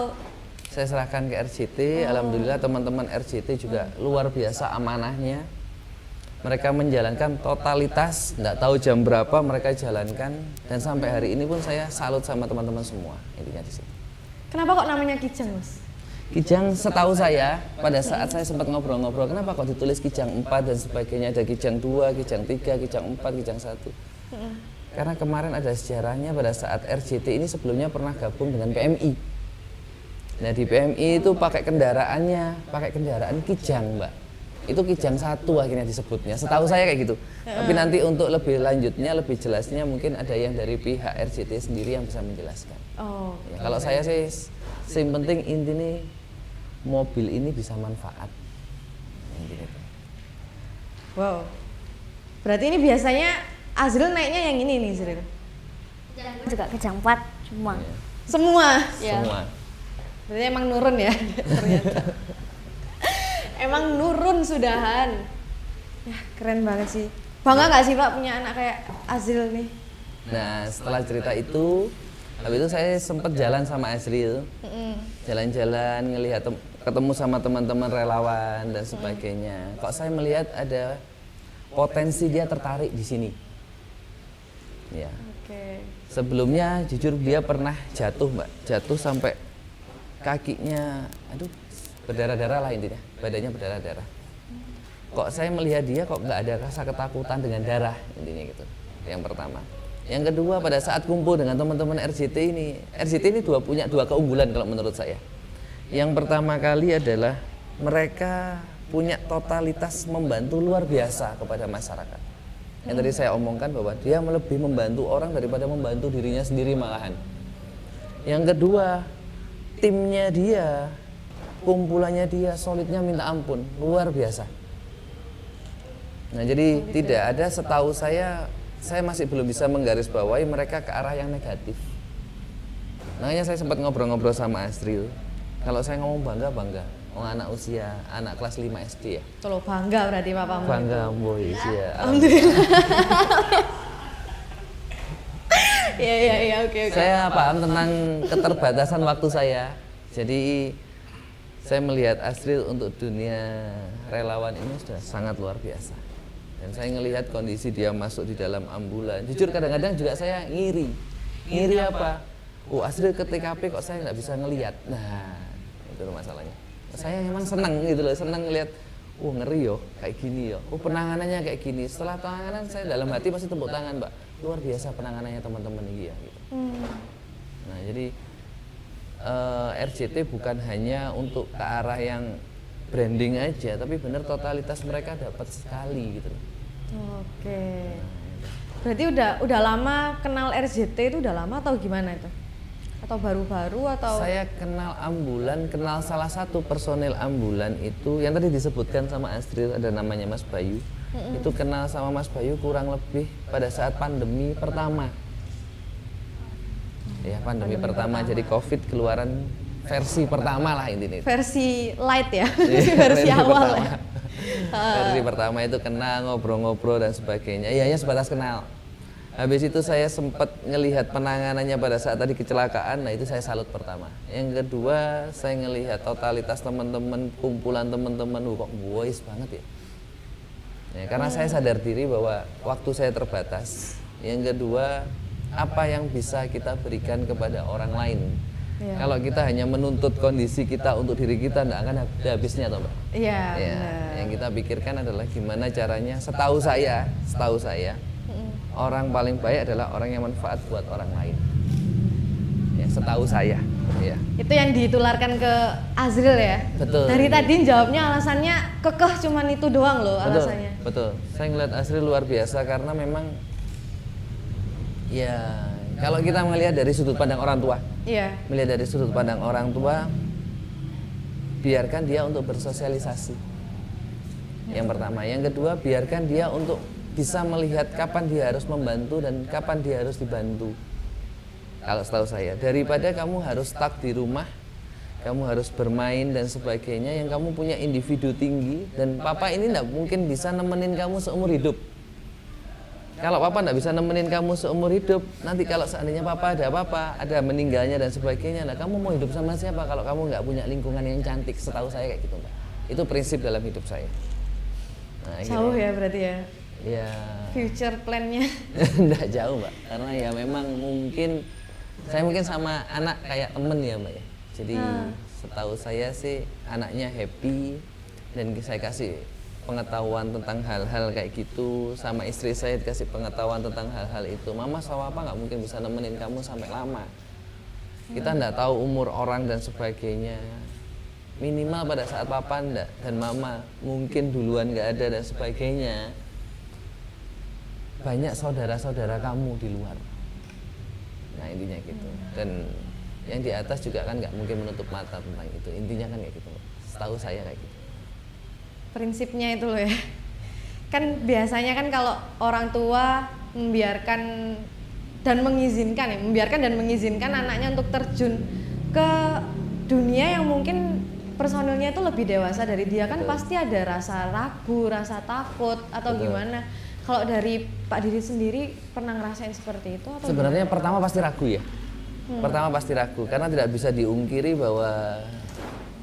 Saya serahkan ke RJT, alhamdulillah teman-teman RJT juga luar biasa amanahnya. Mereka menjalankan totalitas, nggak tahu jam berapa mereka jalankan, dan sampai hari ini pun saya salut sama teman-teman semua intinya di situ. Kenapa kok namanya Kijang Mas? Kijang setahu saya pada saat saya sempat ngobrol-ngobrol, kenapa kok ditulis Kijang 4 dan sebagainya, ada Kijang 2, Kijang 3, Kijang 4, Kijang 1. Karena kemarin ada sejarahnya pada saat RJT ini sebelumnya pernah gabung dengan PMI. Nah di PMI itu pakai kendaraan Kijang Mbak. Itu Kijang 1 akhirnya disebutnya, setahu saya kayak gitu. Tapi nanti untuk lebih lanjutnya, lebih jelasnya mungkin ada yang dari pihak RJT sendiri yang bisa menjelaskan. Oh, Ya, kalau saya sih yang penting intinya mobil ini bisa manfaat. Intinya itu. wow. Berarti ini biasanya Azril naiknya yang ini nih Azril? Juga Kijang 4 cuma. Ya, Semua? Ya. semua. Berarti emang nurun ya ternyata. Emang nurun sudahan. Ya keren banget sih. Bangga nggak sih Pak punya anak kayak Azril nih? Nah setelah cerita itu, habis itu saya sempat jalan sama Azril, jalan-jalan ngelihat ketemu sama teman-teman relawan dan sebagainya. Kok saya melihat ada potensi dia tertarik di sini. Ya. Oke. Sebelumnya jujur dia pernah jatuh Mbak, jatuh sampai kakinya, aduh berdarah-darah lah intinya, badannya berdarah-darah. Kok saya melihat dia kok nggak ada rasa ketakutan dengan darah intinya gitu. Yang pertama. Yang kedua pada saat kumpul dengan teman-teman RJT ini punya dua keunggulan kalau menurut saya. Yang pertama kali adalah mereka punya totalitas membantu luar biasa kepada masyarakat. Yang tadi saya omongkan bahwa dia lebih membantu orang daripada membantu dirinya sendiri malahan. Yang kedua, timnya dia, kumpulannya dia, solidnya minta ampun, luar biasa. Nah jadi tidak ada, setahu saya masih belum bisa menggarisbawahi mereka ke arah yang negatif. Makanya saya sempat ngobrol-ngobrol sama Azril. Kalau saya ngomong bangga, anak usia, anak kelas 5 SD ya. Tuh bangga berarti Papamu. Bangga boy, ya. Alhamdulillah. Iya, oke. Saya paham tentang keterbatasan waktu saya. Jadi saya melihat Azril untuk dunia relawan ini sudah sangat luar biasa. Dan saya melihat kondisi dia masuk di dalam ambulan. Jujur kadang-kadang juga saya ngiri. Ngiri apa? Oh Azril ke TKP kok saya nggak bisa ngelihat. Nah itu loh masalahnya. Saya memang senang gitu loh, senang ngelihat. Oh ngeri yo, kayak gini yo. Oh penanganannya kayak gini. Setelah penanganan saya dalam hati pasti tepuk tangan Mbak. Luar biasa penanganannya teman-teman ini ya. Gitu. Nah jadi RJT bukan hanya untuk ke arah yang branding aja, tapi benar totalitas mereka dapat sekali gitu loh. Oke. Berarti udah lama kenal RJT itu udah lama atau gimana itu? Atau baru-baru atau? Saya kenal ambulan, kenal salah satu personel ambulan itu yang tadi disebutkan sama Azril, ada namanya Mas Bayu. Itu kenal sama Mas Bayu kurang lebih pada saat pandemi pertama. Ya pandemi pertama, jadi COVID keluaran versi pertama lah intinya. Versi light ya, Iya, versi awal pertama. ya. Versi pertama itu kenal, ngobrol-ngobrol dan sebagainya. Iya ya sebatas kenal. Habis itu saya sempat ngelihat penanganannya pada saat tadi kecelakaan, nah itu saya salut pertama. Yang kedua saya ngelihat totalitas teman-teman, kumpulan teman-teman, kok boys banget ya. Ya karena saya sadar diri bahwa waktu saya terbatas. Yang kedua, apa yang bisa kita berikan kepada orang lain. Ya. Kalau kita hanya menuntut kondisi kita untuk diri kita, tidak akan ada habisnya toh Mbak. Iya. Ya, Benar. yang kita pikirkan adalah gimana caranya. Setahu saya, orang paling baik adalah orang yang manfaat buat orang lain. Ya, setahu saya. Ya. Itu yang ditularkan ke Azril ya? Betul. Dari tadi jawabnya alasannya kekeh cuman itu doang loh Betul, alasannya. betul. Saya ngeliat Azril luar biasa karena memang ya kalau kita melihat dari sudut pandang orang tua, Iya. melihat dari sudut pandang orang tua, biarkan dia untuk bersosialisasi. Yang pertama, yang kedua, biarkan dia untuk bisa melihat kapan dia harus membantu dan kapan dia harus dibantu. Kalau setahu saya, daripada kamu harus stuck di rumah, kamu harus bermain dan sebagainya, yang kamu punya individu tinggi dan papa ini tidak mungkin bisa nemenin kamu seumur hidup. Kalau papa tidak bisa nemenin kamu seumur hidup, nanti kalau seandainya papa ada apa-apa, ada meninggalnya dan sebagainya, nah kamu mau hidup sama siapa kalau kamu nggak punya lingkungan yang cantik? Setahu saya kayak gitu, Mbak. Itu prinsip dalam hidup saya. Nah, Jauh ya berarti ya Ya, future plan-nya. enggak jauh, Mbak. Karena ya memang saya mungkin sama anak kayak temen ya, Mbak ya. Jadi setahu saya sih anaknya happy dan saya kasih pengetahuan tentang hal-hal kayak gitu, sama istri saya dikasih pengetahuan tentang hal-hal itu. Mama sama papa nggak mungkin bisa nemenin kamu sampai lama. Kita nggak tahu umur orang dan sebagainya. Minimal pada saat papa dan mama mungkin duluan nggak ada dan sebagainya, banyak saudara-saudara kamu di luar. Nah intinya gitu. Dan yang di atas juga kan nggak mungkin menutup mata tentang itu. Intinya kan kayak gitu. Setahu saya kayak gitu. Prinsipnya itu loh ya. Kan biasanya kan kalau orang tua membiarkan dan mengizinkan anaknya untuk terjun ke dunia yang mungkin personilnya itu lebih dewasa dari dia, kan pasti ada rasa ragu, rasa takut atau gimana. Kalau dari Pak Didi sendiri pernah ngerasain seperti itu atau sebenarnya pertama pasti ragu ya. Pertama pasti ragu karena tidak bisa diungkiri bahwa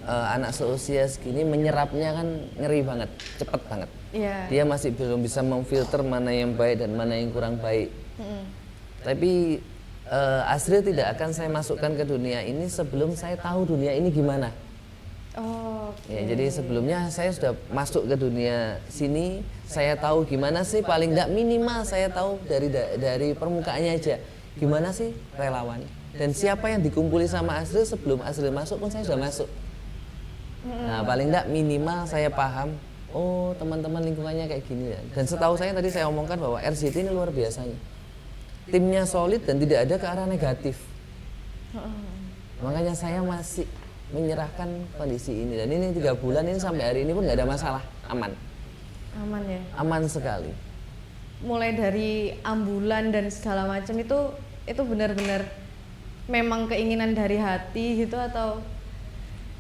anak seusia segini menyerapnya kan ngeri banget, cepet banget. Iya. Dia masih belum bisa memfilter mana yang baik dan mana yang kurang baik. Tapi Azril tidak akan saya masukkan ke dunia ini sebelum saya tahu dunia ini gimana. Ya, jadi sebelumnya saya sudah masuk ke dunia sini, saya tahu gimana sih, paling tidak minimal saya tahu dari permukaannya aja gimana sih relawan dan siapa yang dikumpuli sama Azril. Sebelum Azril masuk pun saya sudah masuk. Nah paling tidak minimal saya paham, oh teman-teman lingkungannya kayak gini ya. Dan setahu saya tadi saya omongkan bahwa RCT ini luar biasanya, timnya solid dan tidak ada ke arah negatif. Makanya saya masih menyerahkan kondisi ini, dan ini 3 bulan ini sampai hari ini pun nggak ada masalah, aman ya, aman sekali. mulai dari ambulan dan segala macam itu benar-benar memang keinginan dari hati gitu atau?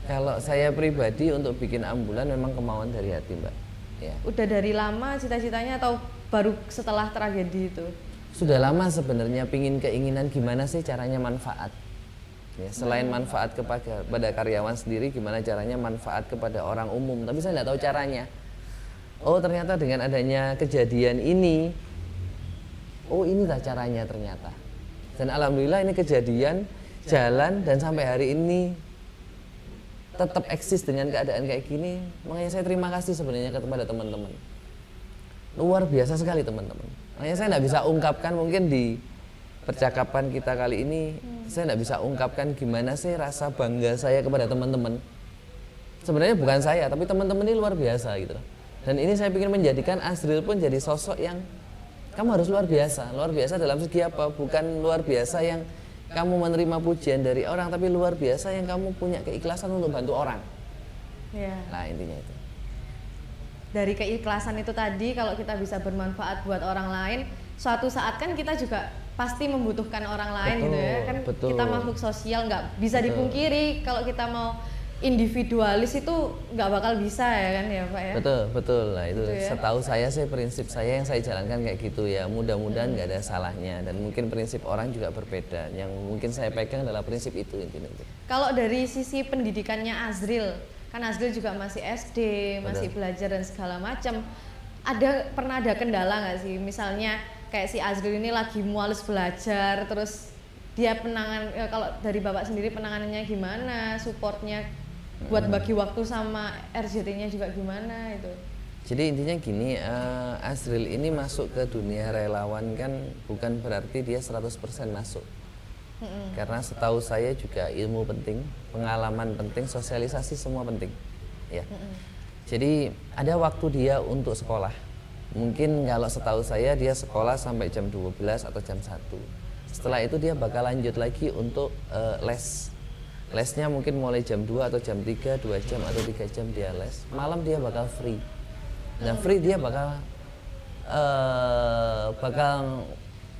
Kalau saya pribadi untuk bikin ambulan memang kemauan dari hati, Mbak. Ya. Udah dari lama cita-citanya atau baru setelah tragedi itu? Sudah lama sebenarnya keinginan gimana sih caranya manfaat. Ya, selain manfaat kepada karyawan sendiri, gimana caranya manfaat kepada orang umum. Tapi saya nggak tahu caranya. Oh ternyata dengan adanya kejadian ini, oh inilah caranya ternyata. Dan alhamdulillah ini kejadian jalan dan sampai hari ini tetap eksis dengan keadaan kayak gini. Makanya saya terima kasih sebenarnya kepada teman-teman. Luar biasa sekali teman-teman. Makanya saya nggak bisa ungkapkan mungkin di percakapan kita kali ini, saya nggak bisa ungkapkan gimana sih rasa bangga saya kepada teman-teman. Sebenarnya bukan saya, tapi teman-teman ini luar biasa gitu. Dan ini saya ingin menjadikan Azril pun jadi sosok yang kamu harus luar biasa dalam segi apa? Bukan luar biasa yang kamu menerima pujian dari orang, tapi luar biasa yang kamu punya keikhlasan untuk bantu orang. Ya. Nah intinya itu. Dari keikhlasan itu tadi, kalau kita bisa bermanfaat buat orang lain, suatu saat kan kita juga pasti membutuhkan orang lain. Betul, gitu ya kan. betul. Kita makhluk sosial, nggak bisa Betul. dipungkiri kalau kita mau individualis itu nggak bakal bisa ya kan ya Pak ya. Betul. Nah itu Gitu ya. setahu saya sih prinsip saya yang saya jalankan kayak gitu ya. Mudah-mudahan nggak ada salahnya, dan mungkin prinsip orang juga berbeda. Yang mungkin saya pegang adalah prinsip itu intinya. Kalau dari sisi pendidikannya Azril, kan Azril juga masih SD, masih belajar dan segala macam. Pernah ada kendala nggak sih? Misalnya kayak si Azril ini lagi mualis belajar, terus dia kalau dari Bapak sendiri penanganannya gimana, supportnya buat bagi waktu sama RJT-nya juga gimana itu? Jadi intinya gini, Azril ini masuk ke dunia relawan kan bukan berarti dia 100% masuk. Karena setahu saya juga ilmu penting, pengalaman penting, sosialisasi semua penting. Ya. Jadi ada waktu dia untuk sekolah. Mungkin kalau setahu saya dia sekolah sampai jam 12 atau jam 1. Setelah itu dia bakal lanjut lagi untuk les. Lesnya mungkin mulai jam 2 atau jam 3, 2 jam atau 3 jam dia les. Malam dia bakal free. Nah free dia bakal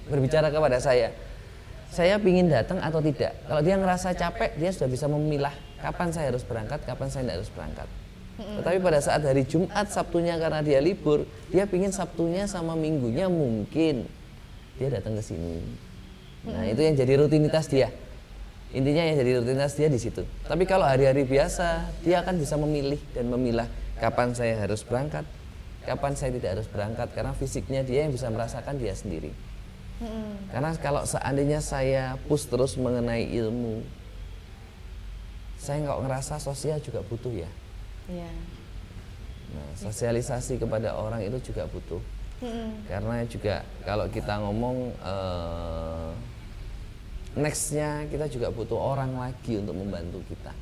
berbicara kepada saya pingin datang atau tidak. Kalau dia ngerasa capek, dia sudah bisa memilah kapan saya harus berangkat, kapan saya tidak harus berangkat. Tetapi pada saat hari Jumat, Sabtunya karena dia libur, dia pingin Sabtunya sama Minggunya mungkin dia datang ke sini. Nah itu yang jadi rutinitas dia. Intinya yang jadi rutinitas dia di situ. Tapi kalau hari-hari biasa, dia akan bisa memilih dan memilah kapan saya harus berangkat, kapan saya tidak harus berangkat, karena fisiknya dia yang bisa merasakan dia sendiri. Karena kalau seandainya saya push terus mengenai ilmu, saya nggak ngerasa sosial juga butuh ya. Iya. Nah, sosialisasi kepada orang itu juga butuh. Karena juga kalau kita ngomong nextnya kita juga butuh orang lagi untuk membantu kita.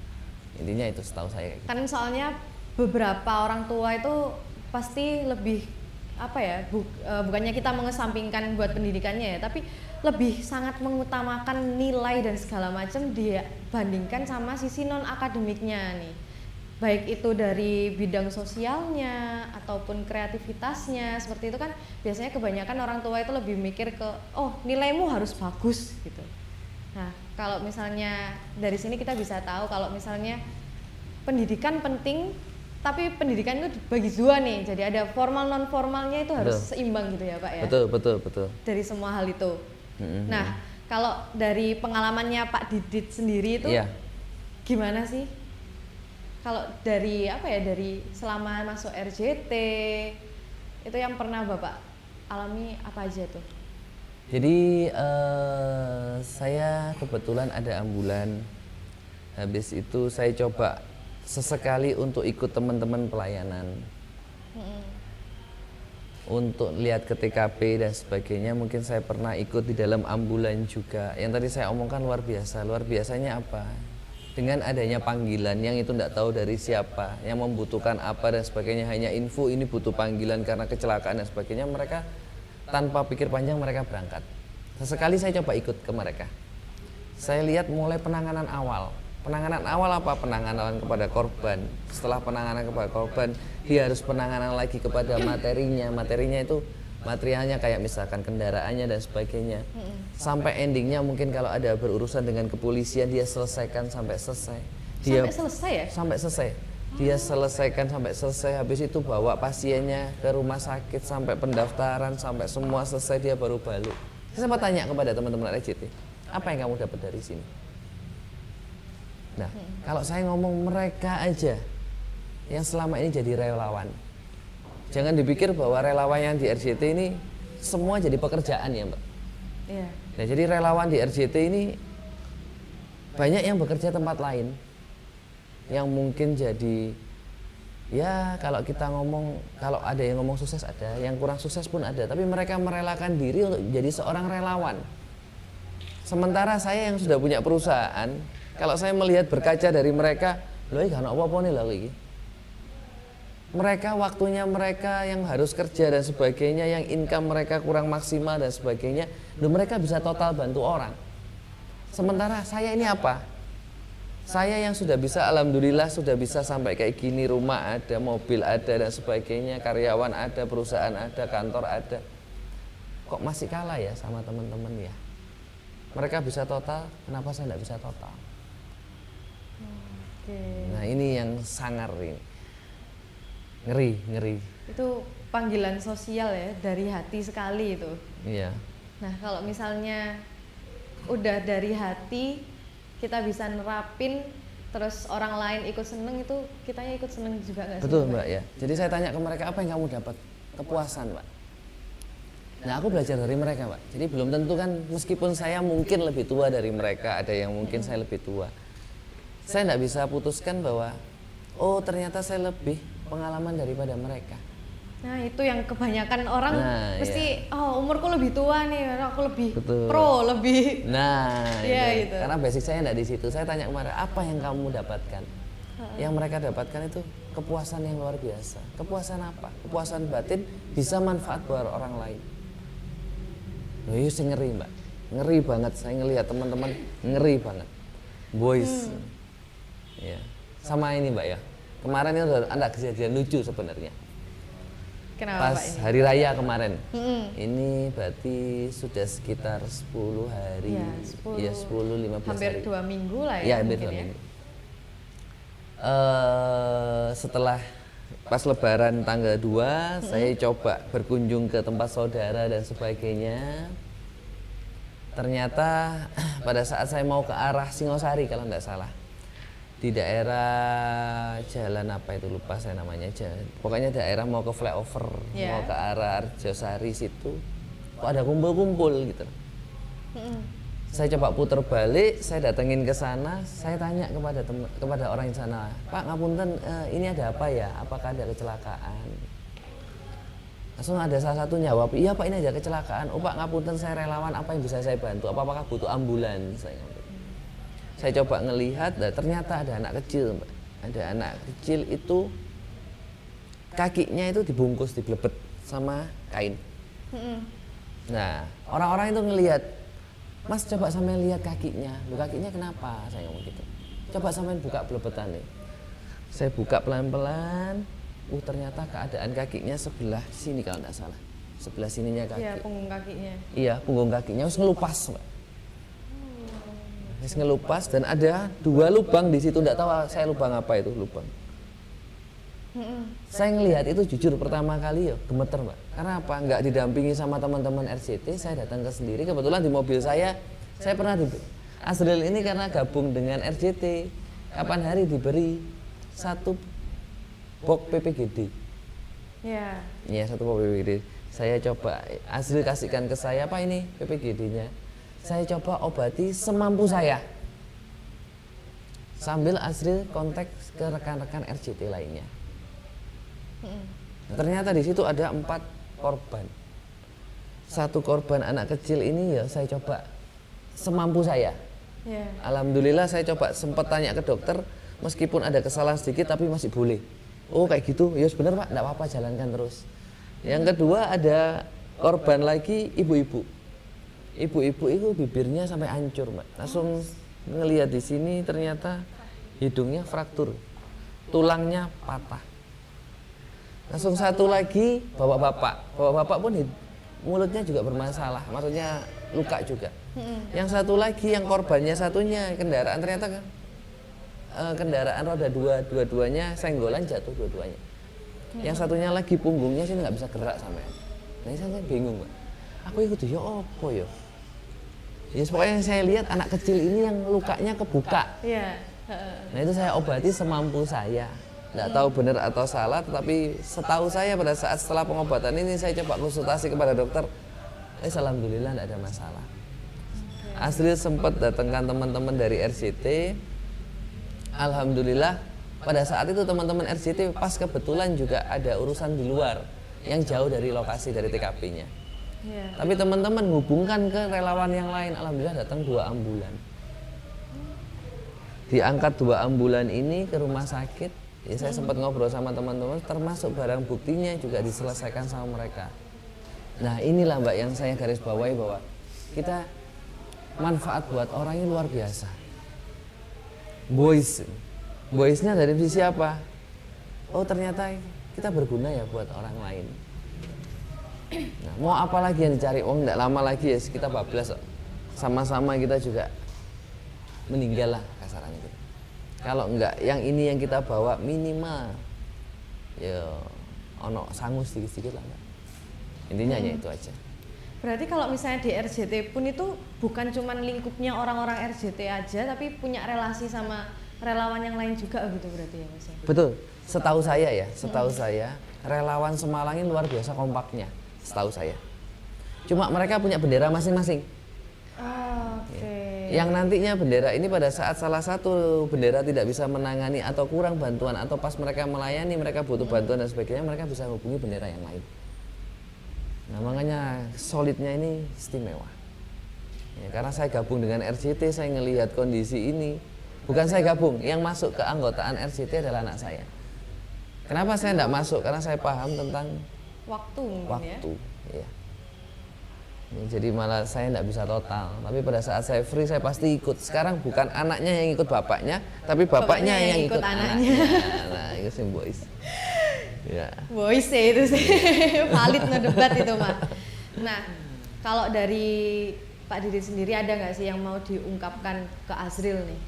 Intinya itu setahu saya. Kan soalnya beberapa orang tua itu pasti lebih apa ya, bukannya kita mengesampingkan buat pendidikannya ya, tapi lebih sangat mengutamakan nilai dan segala macam dia bandingkan sama sisi non akademiknya nih, baik itu dari bidang sosialnya ataupun kreativitasnya. Seperti itu kan biasanya kebanyakan orang tua itu lebih mikir ke oh nilaimu harus bagus gitu. Nah kalau misalnya dari sini kita bisa tahu kalau misalnya pendidikan penting, tapi pendidikan itu bagi dua nih, jadi ada formal non formalnya itu harus seimbang gitu ya Pak ya. Betul. Dari semua hal itu. Nah kalau dari pengalamannya Pak Didit sendiri itu gimana sih? Kalau dari apa ya, dari selama masuk RJT itu yang pernah Bapak alami apa aja tuh? Jadi saya kebetulan ada ambulan. Habis itu saya coba sesekali untuk ikut teman-teman pelayanan, untuk lihat ke TKP dan sebagainya. Mungkin saya pernah ikut di dalam ambulan juga. Yang tadi saya omongkan luar biasa. Luar biasanya apa? Dengan adanya panggilan yang itu tidak tahu dari siapa, yang membutuhkan apa dan sebagainya, hanya info ini butuh panggilan karena kecelakaan dan sebagainya, mereka tanpa pikir panjang mereka berangkat. Sesekali saya coba ikut ke mereka. Saya lihat mulai penanganan awal. Penanganan awal apa? Penanganan kepada korban. Setelah penanganan kepada korban, dia harus penanganan lagi kepada materinya. Materinya itu materialnya kayak misalkan kendaraannya dan sebagainya. Sampai endingnya mungkin kalau ada berurusan dengan kepolisian, dia selesaikan sampai selesai. Sampai selesai ya? Sampai selesai. Dia selesaikan sampai selesai. Habis itu bawa pasiennya ke rumah sakit sampai pendaftaran, sampai semua selesai, dia baru balik. Saya sempat tanya kepada teman-teman RJT, apa yang kamu dapat dari sini? Nah, kalau saya ngomong mereka aja yang selama ini jadi relawan. Jangan dipikir bahwa relawan yang di RJT ini semua jadi pekerjaan ya Mbak. Iya. Nah, jadi relawan di RJT ini banyak yang bekerja tempat lain, yang mungkin jadi ya kalau kita ngomong, kalau ada yang ngomong sukses ada, yang kurang sukses pun ada, tapi mereka merelakan diri untuk jadi seorang relawan. Sementara saya yang sudah punya perusahaan, kalau saya melihat berkaca dari mereka, loh ini apa-apa nih lah ini. Mereka waktunya mereka yang harus kerja dan sebagainya, yang income mereka kurang maksimal dan sebagainya, loh mereka bisa total bantu orang. Sementara saya ini apa? Saya yang sudah bisa, alhamdulillah sudah bisa sampai kayak gini, rumah ada, mobil ada dan sebagainya, karyawan ada, perusahaan ada, kantor ada. Kok masih kalah ya sama teman-teman ya? Mereka bisa total, kenapa saya tidak bisa total? Nah ini yang sangar ini, ngeri. Itu panggilan sosial ya, dari hati sekali itu. Iya. Nah kalau misalnya udah dari hati, kita bisa nerapin, terus orang lain ikut seneng, itu kitanya ikut seneng juga nggak sih? Betul Mbak ya. Jadi saya tanya ke mereka, apa yang kamu dapat? Kepuasan Mbak. Nah aku belajar dari mereka Mbak. Jadi belum tentu kan, meskipun saya mungkin lebih tua dari mereka, ada yang mungkin saya lebih tua, saya tidak bisa putuskan bahwa oh ternyata saya lebih pengalaman daripada mereka. Nah itu yang kebanyakan orang Nah, mesti oh umurku lebih tua nih, aku lebih Betul. pro, lebih Nah, Iya, gitu. karena basic saya enggak di situ. Saya tanya kemarin, apa yang kamu dapatkan? Yang mereka dapatkan itu kepuasan yang luar biasa. Kepuasan apa? Kepuasan batin bisa manfaat buat orang lain. Loh, itu sih ngeri, Mbak. Ngeri banget. Saya ngelihat teman-teman ngeri banget. Boys. Ya. Sama ini, Mbak ya. Kemarin itu ada kejadian lucu sebenarnya. kenapa Pas Pak ini? hari raya kemarin. Ini berarti sudah sekitar 10 hari. Ya, 10, 10 15 hampir hari. 2 minggu lah Iya, ya, hampir mungkin 2 ya. minggu. Setelah pas lebaran tanggal 2 saya coba berkunjung ke tempat saudara dan sebagainya. Ternyata pada saat saya mau ke arah Singosari kalau tidak salah, di daerah jalan apa itu lupa saya namanya aja, pokoknya daerah mau ke flyover, Yeah. mau ke arah Arjosari situ kok ada kumpul-kumpul gitu. Saya coba putar balik, saya datengin ke sana, saya tanya kepada orang di sana, Pak ngapunten, ini ada apa ya? Apakah ada kecelakaan? Langsung ada salah satu jawab, iya Pak ini ada kecelakaan. Oh Pak ngapunten saya relawan, apa yang bisa saya bantu? Apakah butuh ambulans? Saya coba ngelihat, nah, ternyata ada anak kecil, Mbak. Ada anak kecil itu kakinya itu dibungkus, diblebet sama kain. Nah orang-orang itu ngelihat, Mas coba sampai lihat kakinya, lu kakinya kenapa? Saya ngomong gitu. Coba sampai buka blebetan nih. Saya buka pelan-pelan, ternyata keadaan kakinya sebelah sini kalau nggak salah, sebelah sininya kaki. Iya, punggung kakinya. Iya, punggung kakinya harus ngelupas, Mbak. Harus ngelupas dan ada 2 lubang di situ, nggak tahu saya lubang apa itu lubang. Saya ngelihat itu jujur pertama kali ya gemeter, Mbak. Karena apa? Nggak didampingi sama teman-teman RCT, saya datang ke sendiri. Kebetulan di mobil saya pernah Azril ini karena gabung dengan RCT, kapan hari diberi 1 box PPGD. Iya. Iya, 1 box PPGD. Saya coba, Azril kasihkan ke saya, apa ini PPGD-nya? Saya coba obati semampu saya. Sambil Azril kontak ke rekan-rekan RCT lainnya. Ternyata di situ ada 4 korban. 1 korban anak kecil ini ya saya coba semampu saya. Iya. Alhamdulillah saya coba sempat tanya ke dokter, meskipun ada kesalahan sedikit tapi masih boleh. Oh kayak gitu, ya benar Pak, enggak apa-apa, jalankan terus. Yang kedua ada korban lagi ibu-ibu. Ibu-ibu itu bibirnya sampai hancur, Mbak. Langsung ngelihat di sini ternyata hidungnya fraktur, tulangnya patah. Langsung satu lagi bapak-bapak pun mulutnya juga bermasalah, maksudnya luka juga. Yang satu lagi yang korbannya satunya kendaraan ternyata kan kendaraan roda 2, dua-duanya senggolan jatuh dua-duanya. Yang satunya lagi punggungnya sini nggak bisa gerak sampai. Nah saya bingung, Mbak. Aku ikut ya apa ya? Ya pokoknya saya lihat anak kecil ini yang lukanya kebuka. Iya. Nah itu saya obati semampu saya. Nggak tahu benar atau salah, tetapi setahu saya pada saat setelah pengobatan ini saya coba konsultasi kepada dokter. Alhamdulillah nggak ada masalah. Azril sempat datangkan teman-teman dari RCT. Alhamdulillah pada saat itu teman-teman RCT pas kebetulan juga ada urusan di luar yang jauh dari lokasi dari TKP-nya. Iya. Tapi teman-teman hubungkan ke relawan yang lain. Alhamdulillah datang 2 ambulan. Diangkat 2 ambulan ini ke rumah sakit. Ya, saya sempat ngobrol sama teman-teman, termasuk barang buktinya juga diselesaikan sama mereka. Nah inilah Mbak yang saya garis bawahi bahwa kita manfaat buat orang ini luar biasa. Boysnya dari sisi apa? Oh ternyata kita berguna ya buat orang lain. Nah, mau apa lagi yang dicari? Oh enggak lama lagi ya kita bablas, sama-sama kita juga meninggal lah kasarannya gitu. Kalau enggak yang ini yang kita bawa minimal ya ono sangu sedikit-sedikit lah Mbak. Intinya hanya itu aja. Berarti kalau misalnya di RJT pun itu bukan cuman lingkupnya orang-orang RJT aja, tapi punya relasi sama relawan yang lain juga gitu berarti ya Mas? Betul. Setahu saya relawan Semalang ini luar biasa kompaknya. Setahu saya. Cuma mereka punya bendera masing-masing. Oke. Yang nantinya bendera ini pada saat salah satu bendera tidak bisa menangani atau kurang bantuan atau pas mereka melayani mereka butuh bantuan dan sebagainya, mereka bisa hubungi bendera yang lain. Nah makanya solidnya ini istimewa. Ya, karena saya gabung dengan RCT, saya ngelihat kondisi ini. Bukan saya gabung, yang masuk ke anggotaan RCT adalah anak saya. Kenapa saya tidak masuk? Karena saya paham tentang Waktu mungkin waktu. Ya. Ya, jadi malah saya tidak bisa total. Tapi pada saat saya free saya pasti ikut. Sekarang bukan anaknya yang ikut bapaknya, tapi bapaknya yang ikut anaknya. Nah itu simbolis. Ya. Boys ya itu sih. Valid debat itu mah. Nah, kalau dari Pak Didit sendiri ada nggak sih yang mau diungkapkan ke Azril nih?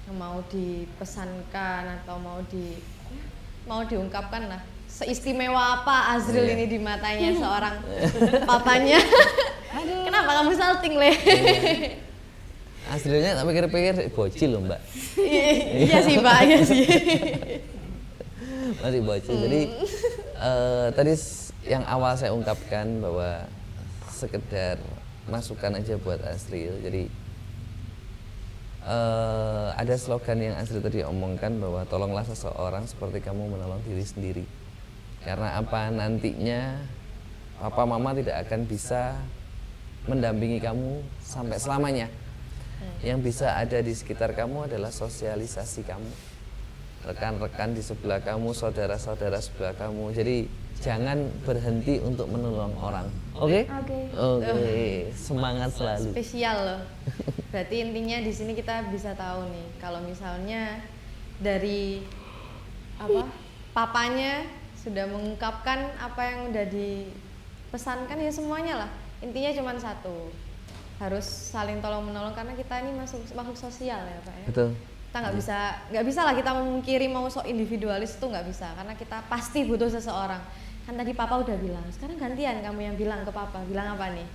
Yang mau dipesankan atau mau diungkapkan lah. Seistimewa apa Azril ini di matanya seorang papanya? Kenapa kamu salting, Le? Azrilnya tapi pikir-pikir bocil loh, Mbak. Iya sih, Pak, iya sih. Masih bocil. Jadi tadi yang awal saya ungkapkan bahwa sekedar masukan aja buat Azril. Jadi ada slogan yang Azril tadi omongkan bahwa tolonglah seseorang seperti kamu menolong diri sendiri. Karena apa nantinya papa mama tidak akan bisa mendampingi kamu sampai selamanya. Yang bisa ada di sekitar kamu adalah sosialisasi kamu, rekan-rekan di sebelah kamu, saudara-saudara sebelah kamu. Jadi jangan berhenti untuk menolong orang. Oke? Oke. Semangat selalu. Spesial loh. Berarti intinya di sini kita bisa tahu nih kalau misalnya dari papanya sudah mengungkapkan apa yang udah dipesankan ya semuanya lah. Intinya cuma satu. Harus saling tolong menolong karena kita ini makhluk sosial ya, Pak ya. Betul. Kita nggak bisa lah kita memungkiri mau sok individualis itu nggak bisa karena kita pasti butuh seseorang. Kan tadi Papa udah bilang, sekarang gantian kamu yang bilang ke Papa. Bilang apa nih?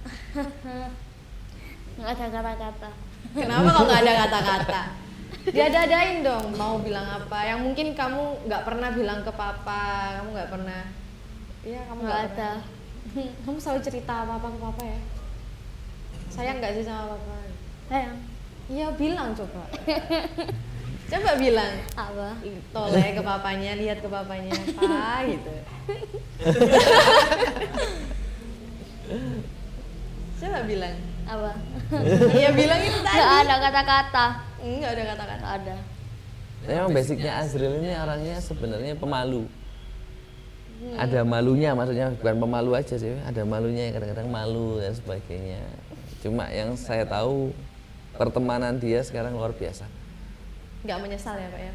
Nggak ada kata-kata. Kenapa kok nggak ada kata-kata? Diada-adain dong, mau bilang apa? Yang mungkin kamu nggak pernah bilang ke Papa, kamu nggak pernah. Iya, kamu nggak ada. Kamu selalu cerita apa-apa ke Papa ya? Sayang nggak sih sama Papa? Sayang. Iya, bilang coba. Coba bilang. Apa? Toleh ke papanya, lihat ke papanya, Pak gitu. Coba bilang. Apa? Iya bilang itu tadi. Nggak ada kata-kata. Enggak ada kata-kata. Nggak ada. Memang basicnya Azril ini orangnya sebenarnya pemalu. Ada malunya, maksudnya bukan pemalu aja sih, ada malunya, kadang-kadang malu dan sebagainya. Cuma yang saya tahu pertemanan dia sekarang luar biasa. Nggak menyesal ya Pak ya,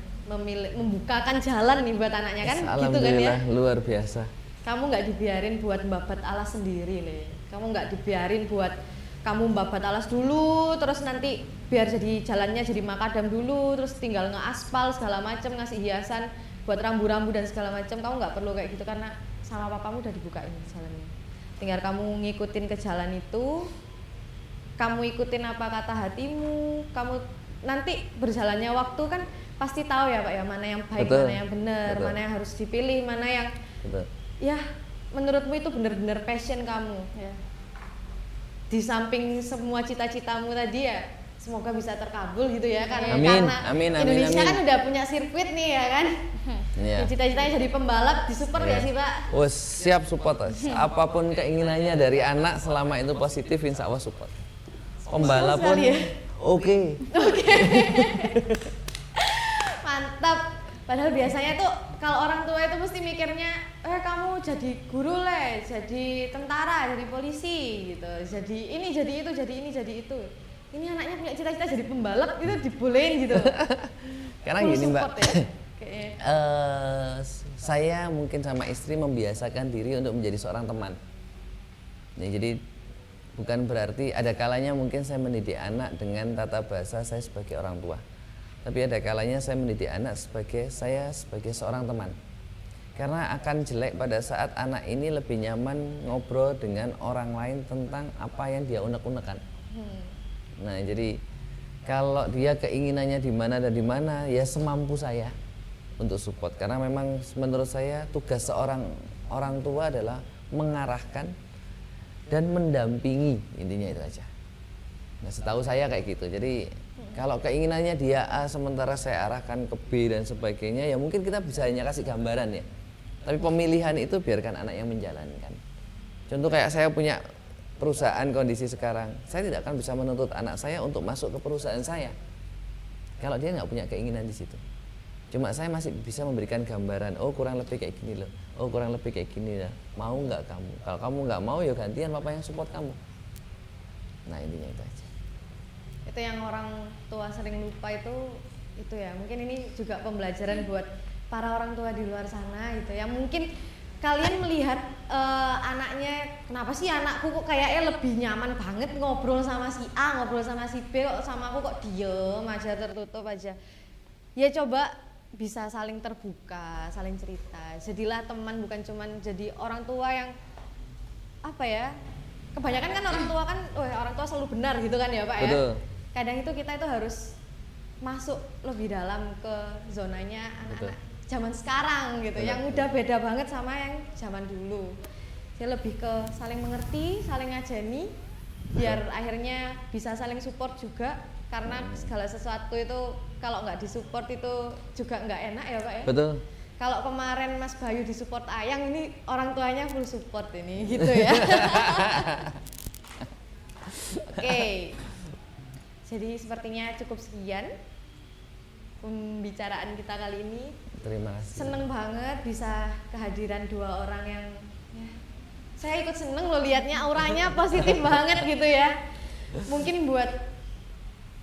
membukakan jalan nih buat anaknya kan gitu kan ya. Alhamdulillah luar biasa. Kamu nggak dibiarin buat membabat alas sendiri Le. Kamu nggak dibiarin buat kamu membabat alas dulu, terus nanti biar jadi jalannya jadi makadam dulu, terus tinggal ngeaspal segala macam, ngasih hiasan buat rambu-rambu dan segala macam. Kamu nggak perlu kayak gitu karena sama papamu udah dibukain jalannya. Tinggal kamu ngikutin ke jalan itu, kamu ikutin apa kata hatimu, kamu nanti berjalannya waktu kan pasti tahu ya Pak ya, mana yang baik, Betul. mana yang benar, Betul. mana yang harus dipilih, mana yang Betul. ya menurutmu itu benar-benar passion kamu ya. Di samping semua cita-citamu tadi ya, semoga bisa terkabul gitu ya karena Amin. Indonesia kan udah punya sirkuit nih ya kan. Iya. Cita-citanya jadi pembalap di super nggak sih Pak? Oh, siap support. Apapun keinginannya dari anak selama itu positif insya Allah support. Pembalap pun sekali ya. oke. Mantap. Padahal biasanya tuh kalau orang tua itu mesti mikirnya, kamu jadi guru Le, jadi tentara, jadi polisi gitu, jadi ini, jadi itu, jadi ini, jadi itu. Ini anaknya punya cita-cita jadi pembalap itu dibolehin gitu. Karena Full gini Mbak, support ya. Kayaknya. saya mungkin sama istri membiasakan diri untuk menjadi seorang teman. Ya, jadi bukan berarti ada kalanya mungkin saya mendidik anak dengan tata bahasa saya sebagai orang tua. Tapi ada kalanya saya mendidik anak sebagai seorang teman. Karena akan jelek pada saat anak ini lebih nyaman ngobrol dengan orang lain tentang apa yang dia unek-unekan. Nah, jadi kalau dia keinginannya di mana dan di mana, ya semampu saya untuk support. Karena memang menurut saya tugas seorang orang tua adalah mengarahkan dan mendampingi, intinya itu aja. Nah, setahu saya kayak gitu. Jadi kalau keinginannya dia A sementara saya arahkan ke B dan sebagainya, ya mungkin kita bisa hanya kasih gambaran ya. Tapi pemilihan itu biarkan anak yang menjalankan. Contoh kayak saya punya perusahaan kondisi sekarang, saya tidak akan bisa menuntut anak saya untuk masuk ke perusahaan saya kalau dia nggak punya keinginan di situ. Cuma saya masih bisa memberikan gambaran, oh kurang lebih kayak gini loh, oh kurang lebih kayak gini lah. Mau nggak kamu? Kalau kamu nggak mau, ya gantian papa yang support kamu. Nah intinya itu aja. Itu yang orang tua sering lupa itu ya. Mungkin ini juga pembelajaran buat para orang tua di luar sana gitu ya. Mungkin kalian melihat anaknya, kenapa sih anakku kok kayaknya lebih nyaman banget ngobrol sama si A, ngobrol sama si B, kok sama aku kok diem aja, tertutup aja. Ya coba bisa saling terbuka, saling cerita. Jadilah teman, bukan cuman jadi orang tua yang apa ya? Kebanyakan kan orang tua selalu benar gitu kan ya Pak. Betul. Ya. Kadang itu kita itu harus masuk lebih dalam ke zonanya anak-anak zaman sekarang gitu. Betul. Yang udah beda banget sama yang zaman dulu. Jadi lebih ke saling mengerti, saling ngajeni, biar akhirnya bisa saling support juga. Karena segala sesuatu itu kalau nggak disupport itu juga nggak enak ya Pak ya. Betul. Kalau kemarin Mas Bayu disupport Ayang, ini orang tuanya full support ini gitu ya. Oke. Jadi sepertinya cukup sekian pembicaraan kita kali ini. Terima kasih. Seneng banget bisa kehadiran dua orang yang ya, saya ikut seneng loh liatnya, auranya positif banget gitu ya. Mungkin buat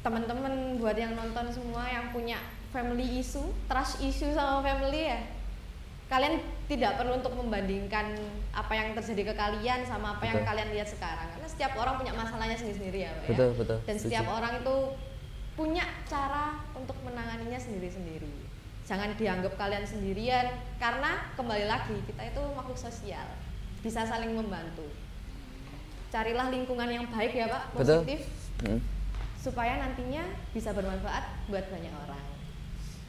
teman-teman, buat yang nonton semua yang punya family issue, trust issue sama family ya, kalian tidak perlu untuk membandingkan apa yang terjadi ke kalian sama apa yang kalian lihat sekarang, karena setiap orang punya masalahnya sendiri-sendiri ya Pak ya. Betul. Dan setiap orang itu punya cara untuk menanganinya sendiri-sendiri. Jangan dianggap kalian sendirian, karena kembali lagi kita itu makhluk sosial, bisa saling membantu. Carilah lingkungan yang baik ya Pak, positif. Supaya nantinya bisa bermanfaat buat banyak orang.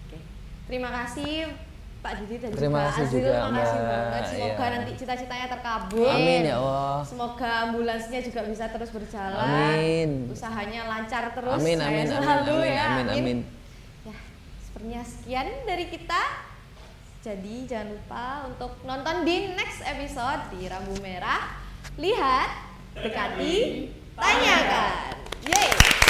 Oke. Terima kasih Pak Didi dan juga Azril, makasih banget. Semoga nanti cita-citanya terkabul. Amin ya Allah. Semoga ambulansnya juga bisa terus berjalan. Amin. Usahanya lancar terus. Amin, saya amin, selalu amin, ya. amin, amin. Ya, sepertinya sekian dari kita. Jadi jangan lupa untuk nonton di next episode di Rambu Merah. Lihat, dekati, tanyakan. Yeay.